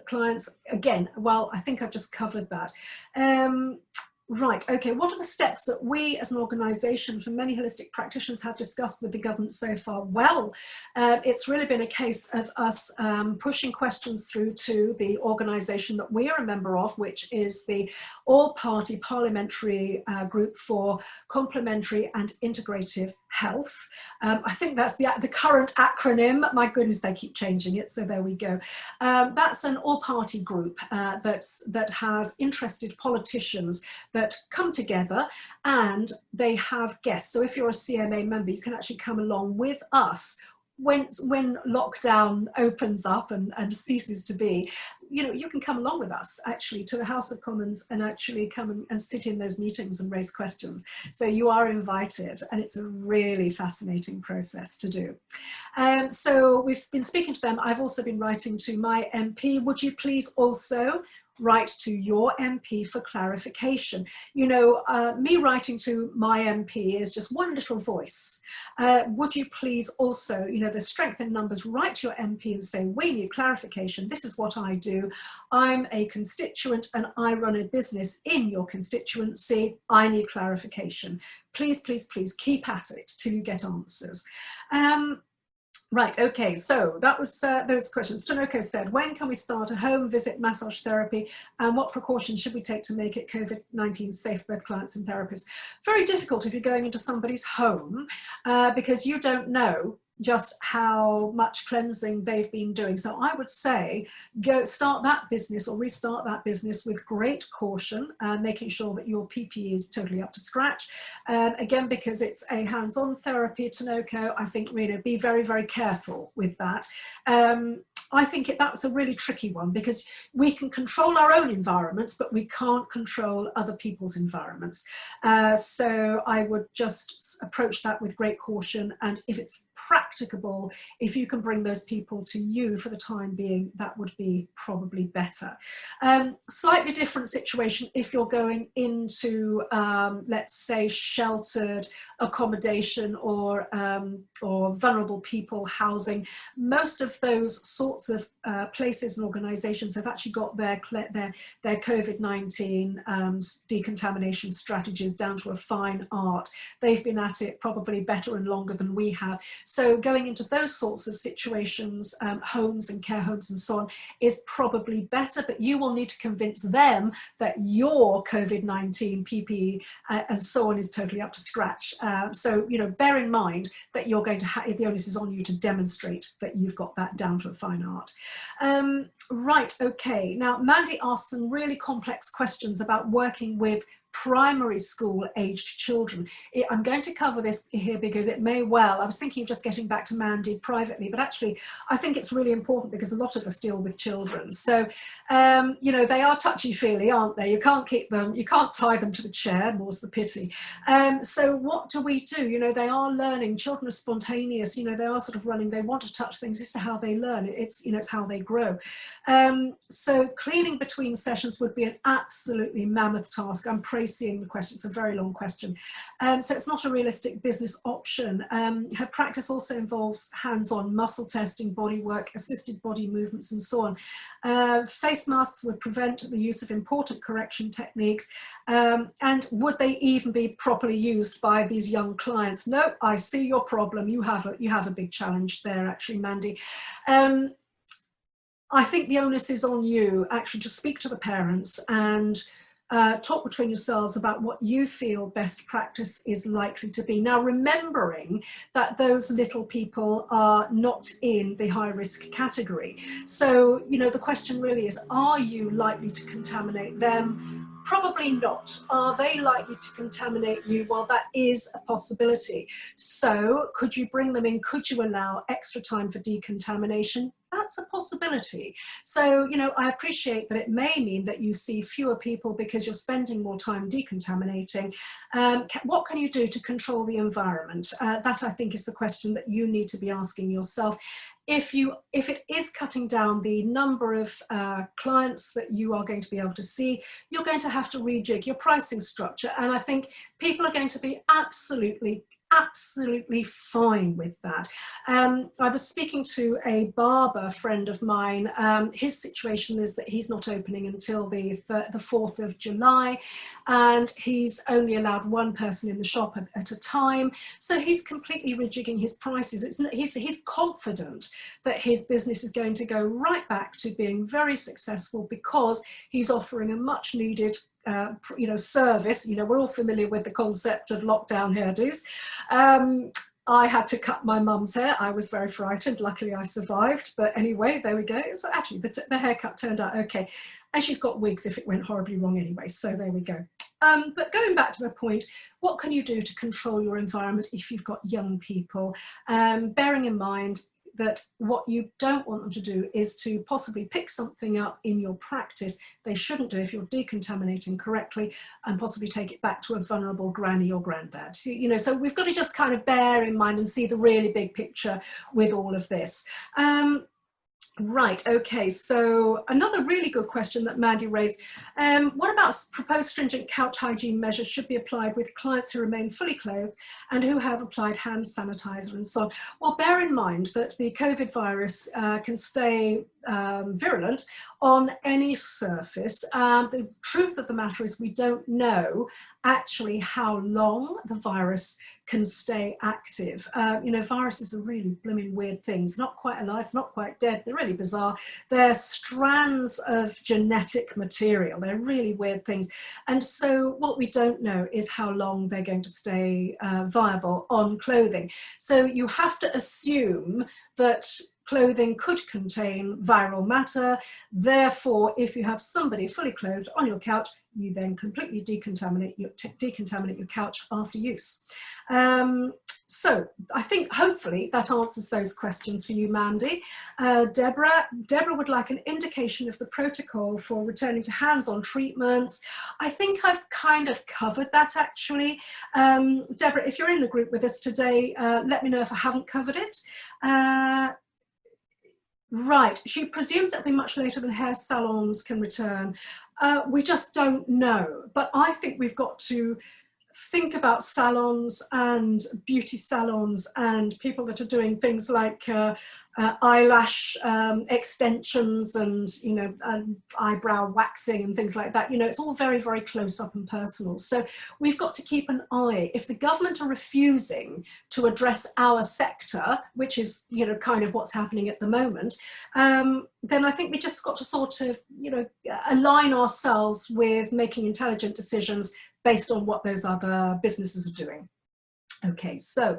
Speaker 1: clients again? Well, I think I've just covered that. Right, okay, what are the steps that we as an organisation for many holistic practitioners have discussed with the government so far? Well, it's really been a case of us pushing questions through to the organisation that we are a member of, which is the all-party parliamentary group for complementary and integrative health. I think that's the current acronym. My goodness, they keep changing it, so there we go. That's an all-party group that has interested politicians that come together, and they have guests. So if you're a CMA member, you can actually come along with us when lockdown opens up and ceases to be. You can come along with us actually to the House of Commons and actually come and sit in those meetings and raise questions. So you are invited, and it's a really fascinating process to do. So we've been speaking to them. I've also been writing to my MP. Would you please also write to your MP for clarification. You know, me writing to my MP is just one little voice. Would you please also, you know, the strength in numbers, write to your MP and say, we need clarification. This is what I do. I'm a constituent and I run a business in your constituency. I need clarification. Please, please, please keep at it till you get answers. Right, okay, so that was those questions. Tanoko said, when can we start a home visit massage therapy and what precautions should we take to make it COVID-19 safe for both clients and therapists? Very difficult if you're going into somebody's home because you don't know just how much cleansing they've been doing. So I would say go start that business or restart that business with great caution, making sure that your PPE is totally up to scratch. Again, because it's a hands-on therapy, Tanoko, I think, you know, be very, very careful with that. I think that's a really tricky one because we can control our own environments, but we can't control other people's environments. So I would just approach that with great caution. And if it's practicable, if you can bring those people to you for the time being, that would be probably better. Slightly different situation if you're going into, let's say, sheltered accommodation or vulnerable people housing. Most of those sorts of places and organisations have actually got their COVID-19 decontamination strategies down to a fine art. They've been at it probably better and longer than we have. So going into those sorts of situations, homes and care homes and so on, is probably better, but you will need to convince them that your COVID-19 PPE and so on is totally up to scratch. So, you know, bear in mind that you're going to have, the onus is on you to demonstrate that you've got that down to a fine art. Right, okay. Now, Mandy asked some really complex questions about working with primary school aged children. I'm going to cover this here because it may well, I was thinking of just getting back to Mandy privately, but actually I think it's really important because a lot of us deal with children. So, you know, they are touchy-feely, aren't they? You can't keep them, you can't tie them to the chair, more's the pity. So what do we do? You know, they are learning, children are spontaneous, you know, they are sort of running, they want to touch things, this is how they learn, it's, you know, it's how they grow. So cleaning between sessions would be an absolutely mammoth task. I'm seeing the question, it's a very long question. So it's not a realistic business option. Her practice also involves hands-on muscle testing, body work, assisted body movements and so on. Face masks would prevent the use of important correction techniques, and would they even be properly used by these young clients? No, I see your problem. You have a big challenge there actually, Mandy. I think the onus is on you actually to speak to the parents and talk between yourselves about what you feel best practice is likely to be. Now, remembering that those little people are not in the high risk category. So, you know, the question really is, are you likely to contaminate them? Probably not. Are they likely to contaminate you? Well, that is a possibility. So could you bring them in? Could you allow extra time for decontamination? That's a possibility. So, you know, I appreciate that it may mean that you see fewer people because you're spending more time decontaminating. What can you do to control the environment? That, I think, is the question that you need to be asking yourself. If it is cutting down the number of clients that you are going to be able to see, you're going to have to rejig your pricing structure. And I think people are going to be absolutely fine with that. I was speaking to a barber friend of mine. His situation is that he's not opening until the 4th of July, and he's only allowed one person in the shop at a time. So he's completely rejigging his prices. He's confident that his business is going to go right back to being very successful because he's offering a much needed you know, service. You know, we're all familiar with the concept of lockdown hairdos. I had to cut my mum's hair. I was very frightened. Luckily, I survived. But anyway, there we go. So actually, the haircut turned out okay. And she's got wigs if it went horribly wrong anyway. So there we go. But going back to the point, what can you do to control your environment if you've got young people? Bearing in mind that what you don't want them to do is to possibly pick something up in your practice they shouldn't do if you're decontaminating correctly, and possibly take it back to a vulnerable granny or granddad. So, you know, so we've got to just kind of bear in mind and see the really big picture with all of this. Right, okay, so another really good question that Mandy raised. What about proposed stringent couch hygiene measures should be applied with clients who remain fully clothed and who have applied hand sanitizer and so on? Well, bear in mind that the COVID virus can stay virulent on any surface. The truth of the matter is we don't know actually how long the virus can stay active. You know, viruses are really blooming weird things, not quite alive, not quite dead. They're really bizarre. They're strands of genetic material. They're really weird things. And so what we don't know is how long they're going to stay viable on clothing. So you have to assume that clothing could contain viral matter. Therefore, if you have somebody fully clothed on your couch, you then completely decontaminate your couch after use. So I think hopefully that answers those questions for you, Mandy. Deborah would like an indication of the protocol for returning to hands-on treatments. I think I've kind of covered that actually. Deborah, if you're in the group with us today, let me know if I haven't covered it. Right, she presumes it'll be much later than hair salons can return. We just don't know, but I think we've got to think about salons and beauty salons and people that are doing things like eyelash extensions and, you know, eyebrow waxing and things like that. You know, it's all very, very close up and personal. So we've got to keep an eye. If the government are refusing to address our sector, which is, you know, kind of what's happening at the moment, then I think we just got to sort of, you know, align ourselves with making intelligent decisions based on what those other businesses are doing. Okay, so,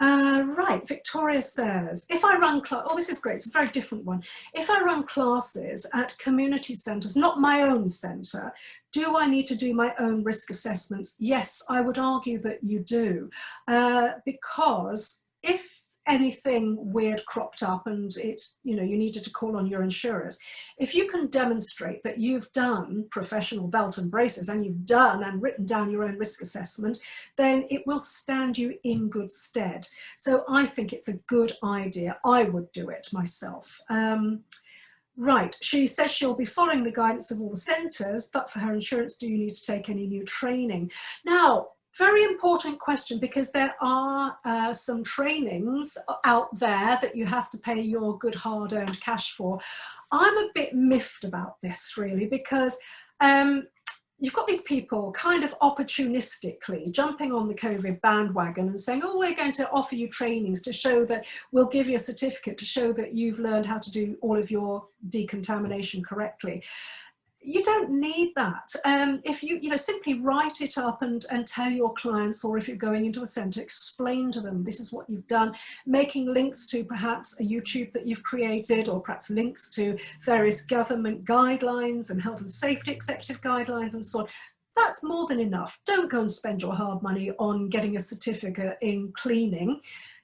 Speaker 1: right, Victoria says, if I run, oh, this is great, it's a very different one. If I run classes at community centres, not my own centre, do I need to do my own risk assessments? Yes, I would argue that you do, because if anything weird cropped up and it, you know, you needed to call on your insurers, if you can demonstrate that you've done professional belt and braces and you've done and written down your own risk assessment, then it will stand you in good stead. So I think it's a good idea. I would do it myself. Right, she says she'll be following the guidance of all the centres, but for her insurance, do you need to take any new training? Now, very important question, because there are some trainings out there that you have to pay your good hard-earned cash for. I'm a bit miffed about this really, because you've got these people kind of opportunistically jumping on the COVID bandwagon and saying, oh, we're going to offer you trainings to show that we'll give you a certificate to show that you've learned how to do all of your decontamination correctly. You don't need that. If you know, simply write it up and tell your clients, or if you're going into a centre, explain to them this is what you've done, making links to perhaps a YouTube that you've created, or perhaps links to various government guidelines and health and safety executive guidelines and so on. That's more than enough. Don't go and spend your hard money on getting a certificate in cleaning.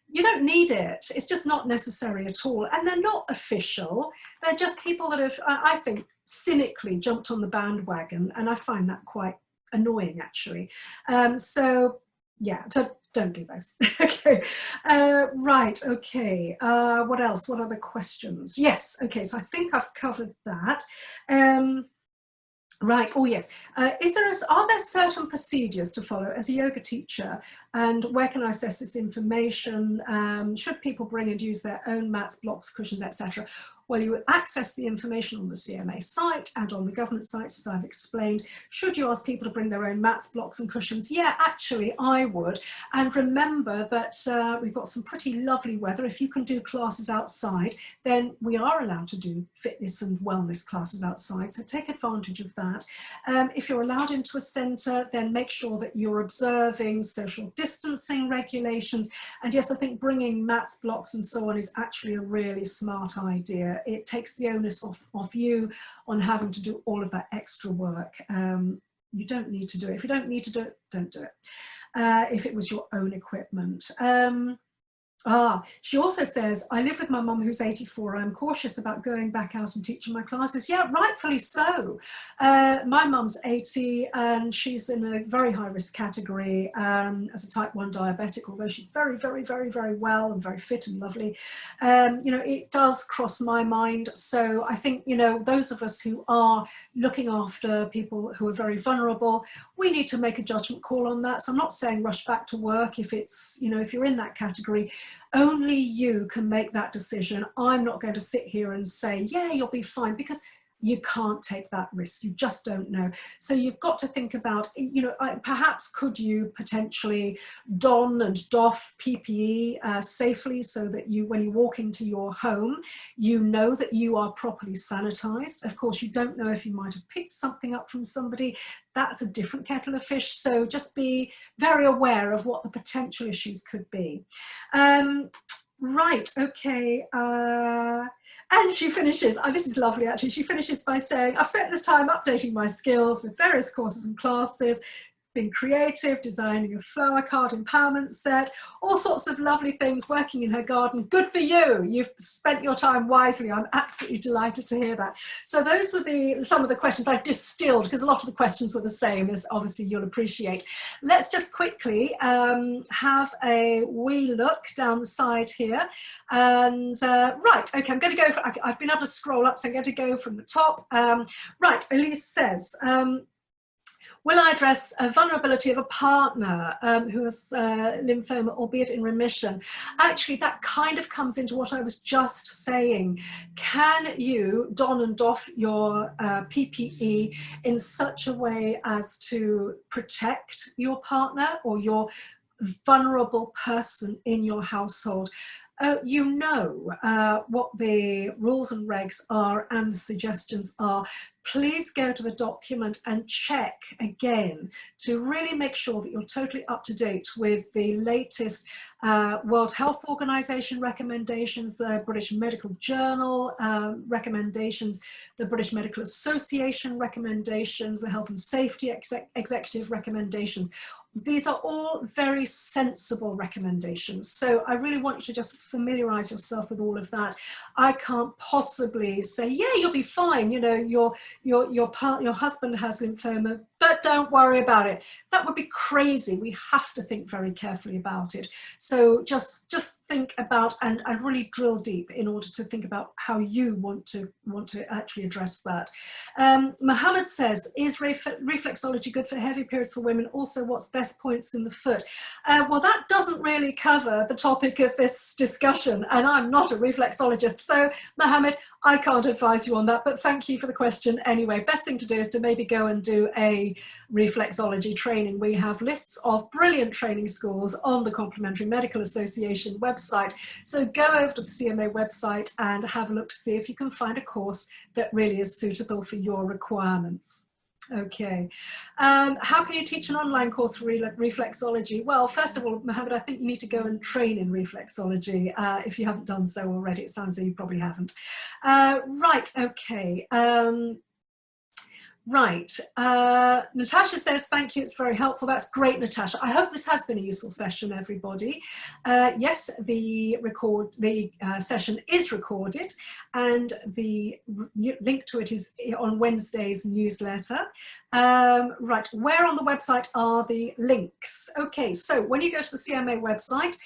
Speaker 1: You don't need it. It's just not necessary at all. And they're not official. They're just people that have, I think, cynically jumped on the bandwagon. And I find that quite annoying, actually. So, yeah, don't do those. Okay. Right. Okay. What else? What other questions? Yes. Okay. So I think I've covered that. Right. Oh, yes. Are there certain procedures to follow as a yoga teacher, and where can I access this information? Should people bring and use their own mats, blocks, cushions, etc.? Well, you would access the information on the CMA site and on the government sites, as I've explained. Should you ask people to bring their own mats, blocks and cushions? Yeah, actually, I would. And remember that we've got some pretty lovely weather. If you can do classes outside, then we are allowed to do fitness and wellness classes outside. So take advantage of that. If you're allowed into a centre, then make sure that you're observing social distancing regulations. And yes, I think bringing mats, blocks and so on is actually a really smart idea. It takes the onus off you on having to do all of that extra work. You don't need to do it. If you don't need to do it, don't do it. If it was your own equipment. She also says, I live with my mum who's 84. I'm cautious about going back out and teaching my classes. Yeah, rightfully so. My mum's 80 and she's in a very high risk category as a type 1 diabetic, although she's very, very, very, very well and very fit and lovely. You know, it does cross my mind. So I think, you know, those of us who are looking after people who are very vulnerable, we need to make a judgment call on that. So I'm not saying rush back to work if it's, you know, if you're in that category. Only you can make that decision. I'm not going to sit here and say, yeah, you'll be fine, because you can't take that risk. You just don't know. So you've got to think about, you know, perhaps could you potentially don and doff PPE safely so that you, when you walk into your home, you know that you are properly sanitized. Of course, you don't know if you might have picked something up from somebody. That's a different kettle of fish. So just be very aware of what the potential issues could be. Right, okay. And she finishes, this is lovely actually, she finishes by saying, I've spent this time updating my skills with various courses and classes, being creative, designing a flower card empowerment set, all sorts of lovely things, working in her garden. Good for you. You've spent your time wisely. I'm absolutely delighted to hear that. So those were some of the questions I distilled, because a lot of the questions were the same, as obviously you'll appreciate. Let's just quickly have a wee look down the side here. And right, okay, I'm going to go for, I've been able to scroll up, so I'm going to go from the top. Right, Elise says, will I address a vulnerability of a partner who has lymphoma, albeit in remission? Actually, that kind of comes into what I was just saying. Can you don and doff your PPE in such a way as to protect your partner or your vulnerable person in your household? You know what the rules and regs are and the suggestions are. Please go to the document and check again to really make sure that you're totally up to date with the latest World Health Organization recommendations, the British Medical Journal recommendations, the British Medical Association recommendations, the Health and Safety Executive recommendations. These are all very sensible recommendations. So I really want you to just familiarize yourself with all of that. I can't possibly say, yeah, you'll be fine. You know, your husband has lymphoma, but don't worry about it. That would be crazy. We have to think very carefully about it. So just think about and really drill deep in order to think about how you want to actually address that. Mohammed says, is reflexology good for heavy periods for women? Also, what's best points in the foot? Well, that doesn't really cover the topic of this discussion, and I'm not a reflexologist. So, Mohammed, I can't advise you on that, but thank you for the question anyway. Best thing to do is to maybe go and do a reflexology training. We have lists of brilliant training schools on the Complementary Medical Association website. So go over to the CMA website and have a look to see if you can find a course that really is suitable for your requirements. Okay, how can you teach an online course for reflexology? Well, first of all, Mohammed, I think you need to go and train in reflexology if you haven't done so already. It sounds like you probably haven't. Right, okay. Right, Natasha says, thank you, it's very helpful. That's great, Natasha. I hope this has been a useful session, everybody. Yes, the session is recorded, and the link to it is on Wednesday's newsletter. Right, where on the website are the links? Okay, so when you go to the CMA website,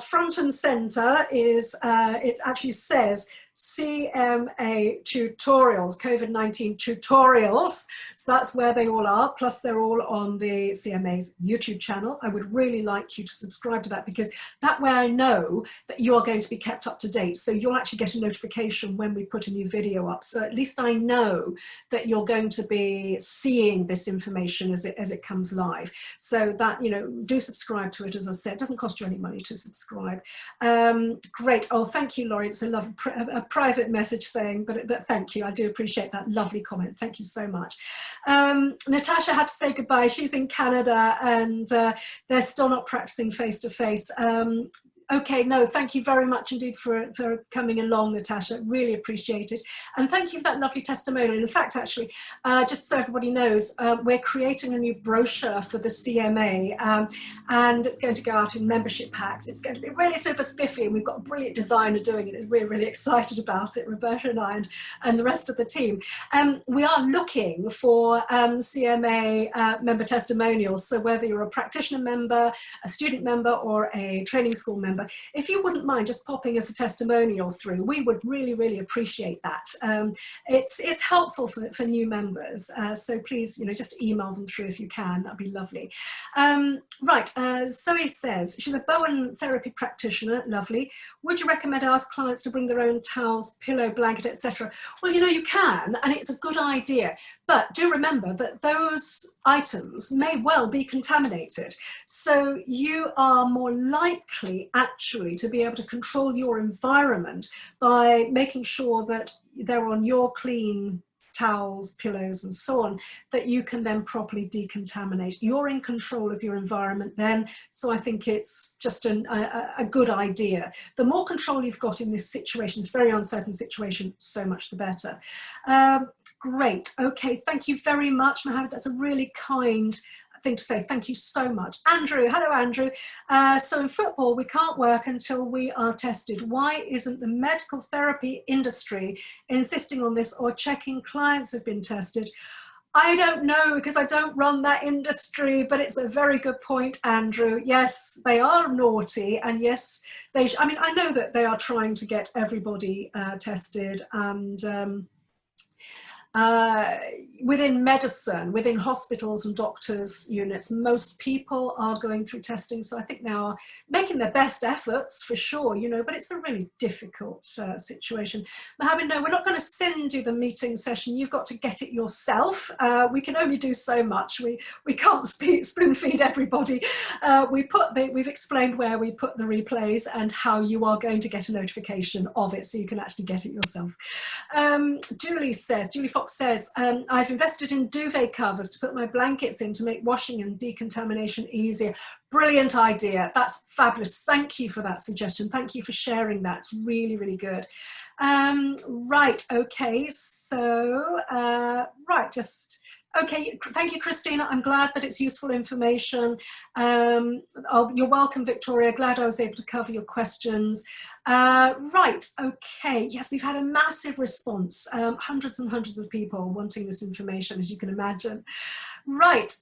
Speaker 1: front and center is, it actually says CMA tutorials, COVID-19 tutorials. So that's where they all are, plus they're all on the CMA's YouTube channel. I would really like you to subscribe to that, because that way I know that you are going to be kept up to date. So you'll actually get a notification when we put a new video up. So at least I know that you're going to be seeing this information as it comes live. So that, you know, do subscribe to it. As I said, it doesn't cost you any money to subscribe. Great. Oh, thank you, Laurie. It's a lovely private message saying, but thank you. I do appreciate that lovely comment. Thank you so much. Natasha had to say goodbye. She's in Canada and they're still not practicing face-to-face. Okay, no, thank you very much indeed for coming along, Natasha. Really appreciate it. And thank you for that lovely testimonial. In fact, actually, just so everybody knows, we're creating a new brochure for the CMA, and it's going to go out in membership packs. It's going to be really super spiffy, and we've got a brilliant designer doing it. We're really excited about it, Roberta and I, and the rest of the team. We are looking for CMA member testimonials. So whether you're a practitioner member, a student member, or a training school member, if you wouldn't mind just popping us a testimonial through, we would really, really appreciate that. It's helpful for new members, so please, just email them through if you can. That'd be lovely. Right, Zoe says she's a Bowen therapy practitioner. Lovely. Would you recommend I ask clients to bring their own towels, pillow, blanket, etc.? Well, you can, and it's a good idea. But do remember that those items may well be contaminated. So you are more likely actually to be able to control your environment by making sure that they're on your clean towels, pillows, and so on, that you can then properly decontaminate. You're in control of your environment then, so I think it's just a good idea. The more control you've got in this situation, this very uncertain situation, so much the better. Great, okay, thank you very much, Mohammed. That's a really kind thing to say. Thank you so much. Andrew, hello Andrew. So in football, we can't work until we are tested. Why isn't the medical therapy industry insisting on this or checking clients have been tested? I don't know, because I don't run that industry, but it's a very good point, Andrew. Yes, they are naughty, and yes, I mean, I know that they are trying to get everybody tested, and within medicine, within hospitals and doctors' units, most people are going through testing. So I think they are making their best efforts for sure, but it's a really difficult situation. Mohammed, no, we're not going to send you the meeting session. You've got to get it yourself. We can only do so much. We can't spoon feed everybody. We've explained where we put the replays and how you are going to get a notification of it, so you can actually get it yourself. Julie Fox says, I've invested in duvet covers to put my blankets in to make washing and decontamination easier. Brilliant idea. That's fabulous. Thank you for that suggestion. Thank you for sharing that. It's really, really good. Right, okay, so, okay, thank you, Christina. I'm glad that it's useful information. You're welcome, Victoria. Glad I was able to cover your questions. Right, okay. Yes, we've had a massive response. Hundreds and hundreds of people wanting this information, as you can imagine. Right,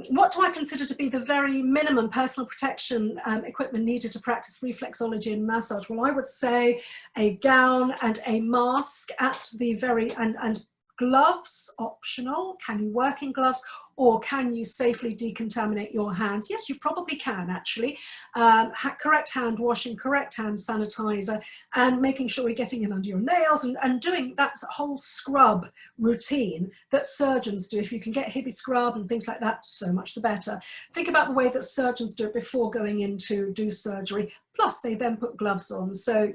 Speaker 1: what do I consider to be the very minimum personal protection equipment needed to practice reflexology and massage? Well, I would say a gown and a mask at the very, and gloves, optional. Can you work in gloves, or can you safely decontaminate your hands? Yes, you probably can actually. Correct hand washing, correct hand sanitizer, and making sure you're getting in under your nails and doing that whole scrub routine that surgeons do. If you can get hippie scrub and things like that, so much the better. Think about the way that surgeons do it before going in to do surgery. Plus, they then put gloves on. So,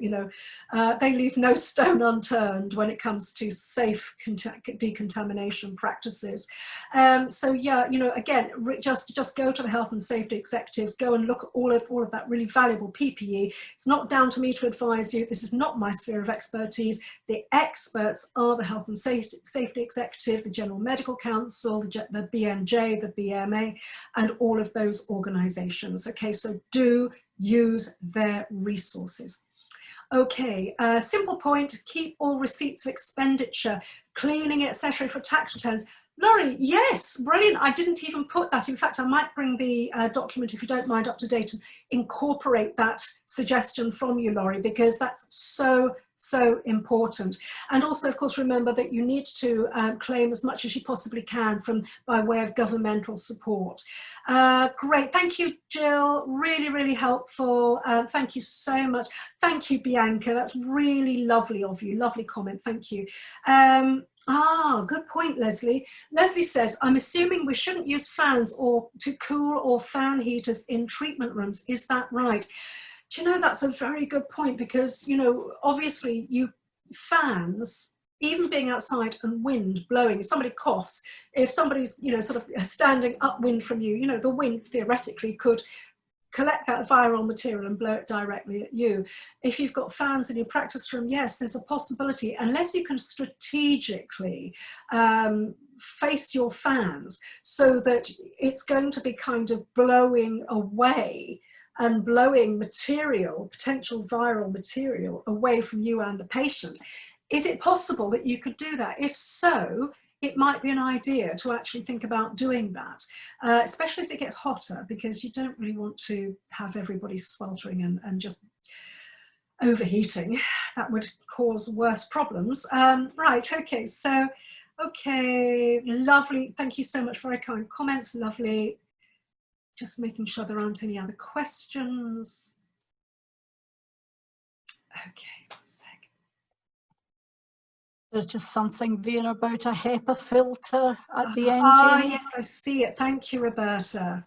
Speaker 1: they leave no stone unturned when it comes to safe decontamination practices. So yeah, again, just go to the health and safety executives, go and look at all of that really valuable PPE. It's not down to me to advise you. This is not my sphere of expertise. The experts are the health and safety executive, the General Medical Council, the BMJ, the BMA, and all of those organizations. Okay, so do use their resources. Okay, simple point, keep all receipts of expenditure, cleaning, etc. for tax returns. Laurie, yes, brilliant. I didn't even put that. In fact, I might bring the document, if you don't mind, up to date and incorporate that suggestion from you, Laurie, because that's so important. And also, of course, remember that you need to claim as much as you possibly can by way of governmental support. Great, thank you, Jill. Really helpful. Thank you so much. Thank you, Bianca. That's really lovely of you. Lovely comment. Thank you. Good point, Leslie. Leslie says, I'm assuming we shouldn't use fans to cool or fan heaters in treatment rooms. Is that right? Do you know, that's a very good point, because, obviously fans, even being outside and wind blowing, somebody coughs, if somebody's, sort of standing upwind from you, the wind theoretically could collect that viral material and blow it directly at you. If you've got fans in your practice room, yes, there's a possibility, unless you can strategically face your fans so that it's going to be kind of blowing away and blowing material, potential viral material, away from you and the patient. Is it possible that you could do that? If so, it might be an idea to actually think about doing that, especially as it gets hotter, because you don't really want to have everybody sweltering and just overheating. That would cause worse problems. Right, okay, so, okay, lovely. Thank you so much, very kind comments, lovely. Just making sure there aren't any other questions. Okay, 1 sec.
Speaker 2: There's just something there about a HEPA filter at the end, Jenny.
Speaker 1: Yes, I see it. Thank you, Roberta.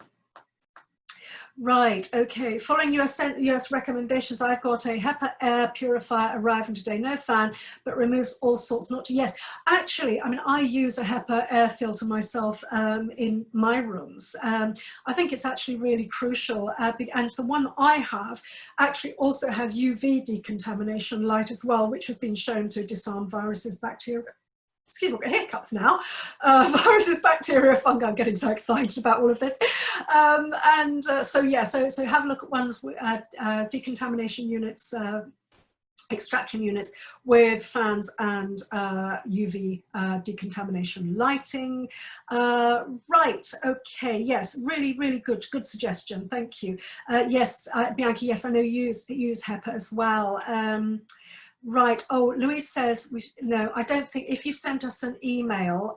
Speaker 1: Right, okay. Following US recommendations, I've got a HEPA air purifier arriving today. No fan, but removes all sorts, not to, yes. Actually, I mean, I use a HEPA air filter myself in my rooms. I think it's actually really crucial. And the one I have actually also has UV decontamination light as well, which has been shown to disarm viruses, bacteria. Excuse me, I've got hiccups now. Viruses, bacteria, fungi. I'm getting so excited about all of this. So yeah, so have a look at ones with decontamination units, extraction units with fans and UV decontamination lighting. Right, okay, yes, really, really good suggestion. Thank you. Yes, Bianca, yes, I know you use HEPA as well. Right. Oh, Louise says, no, I don't think, if you've sent us an email,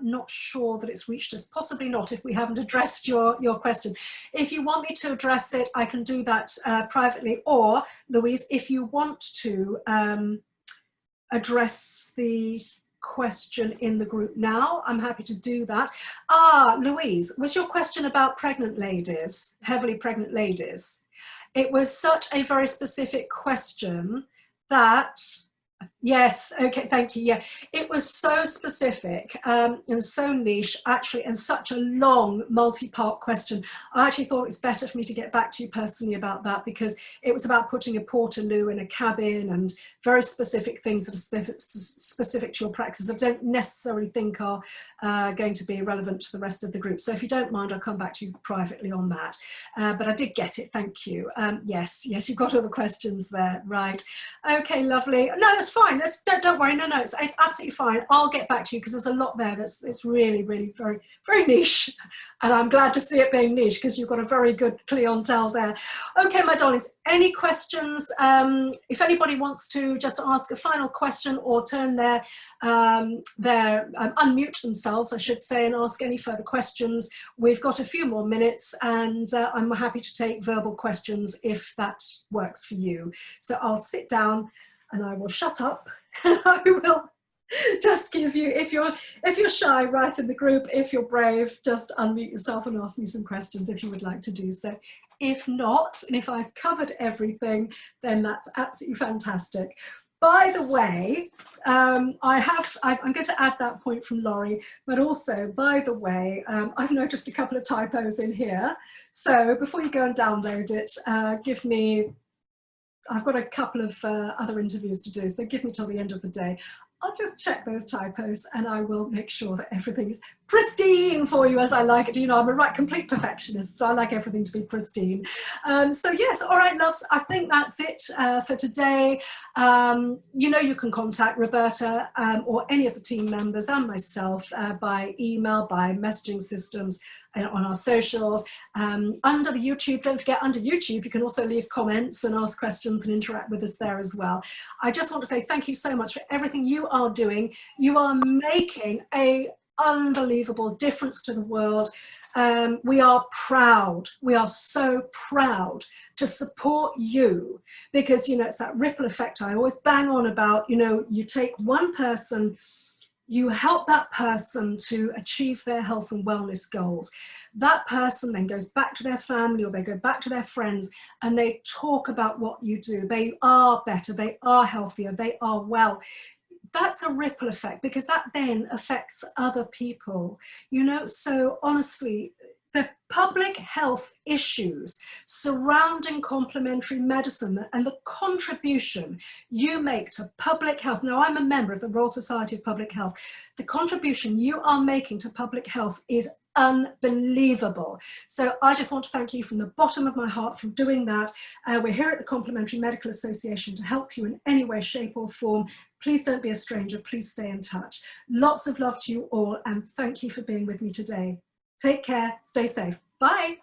Speaker 1: not sure that it's reached us, possibly not if we haven't addressed your question. If you want me to address it, I can do that privately, or Louise, if you want to address the question in the group now, I'm happy to do that. Louise, was your question about pregnant ladies, heavily pregnant ladies? It was such a very specific question that, yes, okay, thank you, yeah. It was so specific and so niche, actually, and such a long multi-part question. I actually thought it's better for me to get back to you personally about that, because it was about putting a portaloo in a cabin and very specific things that are specific to your practice that I don't necessarily think are going to be relevant to the rest of the group. So if you don't mind, I'll come back to you privately on that. But I did get it, thank you. Yes, you've got all the questions there, right. Okay, lovely. No, that's fine. Don't worry. No, it's absolutely fine. I'll get back to you, because there's a lot there it's really, really very, very niche. And I'm glad to see it being niche, because you've got a very good clientele there. Okay, my darlings, any questions? If anybody wants to just ask a final question or turn unmute themselves, I should say, and ask any further questions, we've got a few more minutes, and I'm happy to take verbal questions if that works for you. So I'll sit down and I will shut up. I will just give you, if you're shy, write in the group. If you're brave, just unmute yourself and ask me some questions if you would like to do so. If not, and if I've covered everything, then that's absolutely fantastic. By the way, I'm going to add that point from Laurie, but also, by the way, I've noticed a couple of typos in here. So before you go and download it, I've got a couple of other interviews to do, so give me till the end of the day. I'll just check those typos and I will make sure that everything is pristine for you as I like it. You know, I'm a complete perfectionist, so I like everything to be pristine. So yes, all right, loves, I think that's it for today. You know, you can contact Roberta or any of the team members and myself by email, by messaging systems, on our socials. Under the YouTube, don't forget, under YouTube, you can also leave comments and ask questions and interact with us there as well. I just want to say thank you so much for everything you are doing. You are making an unbelievable difference to the world. We are proud. We are so proud to support you, because, you know, it's that ripple effect I always bang on about. You know, you take one person, you help that person to achieve their health and wellness goals. That person then goes back to their family, or they go back to their friends, and they talk about what you do. They are better, they are healthier, they are well. That's a ripple effect, because that then affects other people, you know. So honestly, the public health issues surrounding complementary medicine and the contribution you make to public health. Now, I'm a member of the Royal Society of Public Health. The contribution you are making to public health is unbelievable. So I just want to thank you from the bottom of my heart for doing that. We're here at the Complementary Medical Association to help you in any way, shape or form. Please don't be a stranger. Please stay in touch. Lots of love to you all, and thank you for being with me today. Take care. Stay safe. Bye.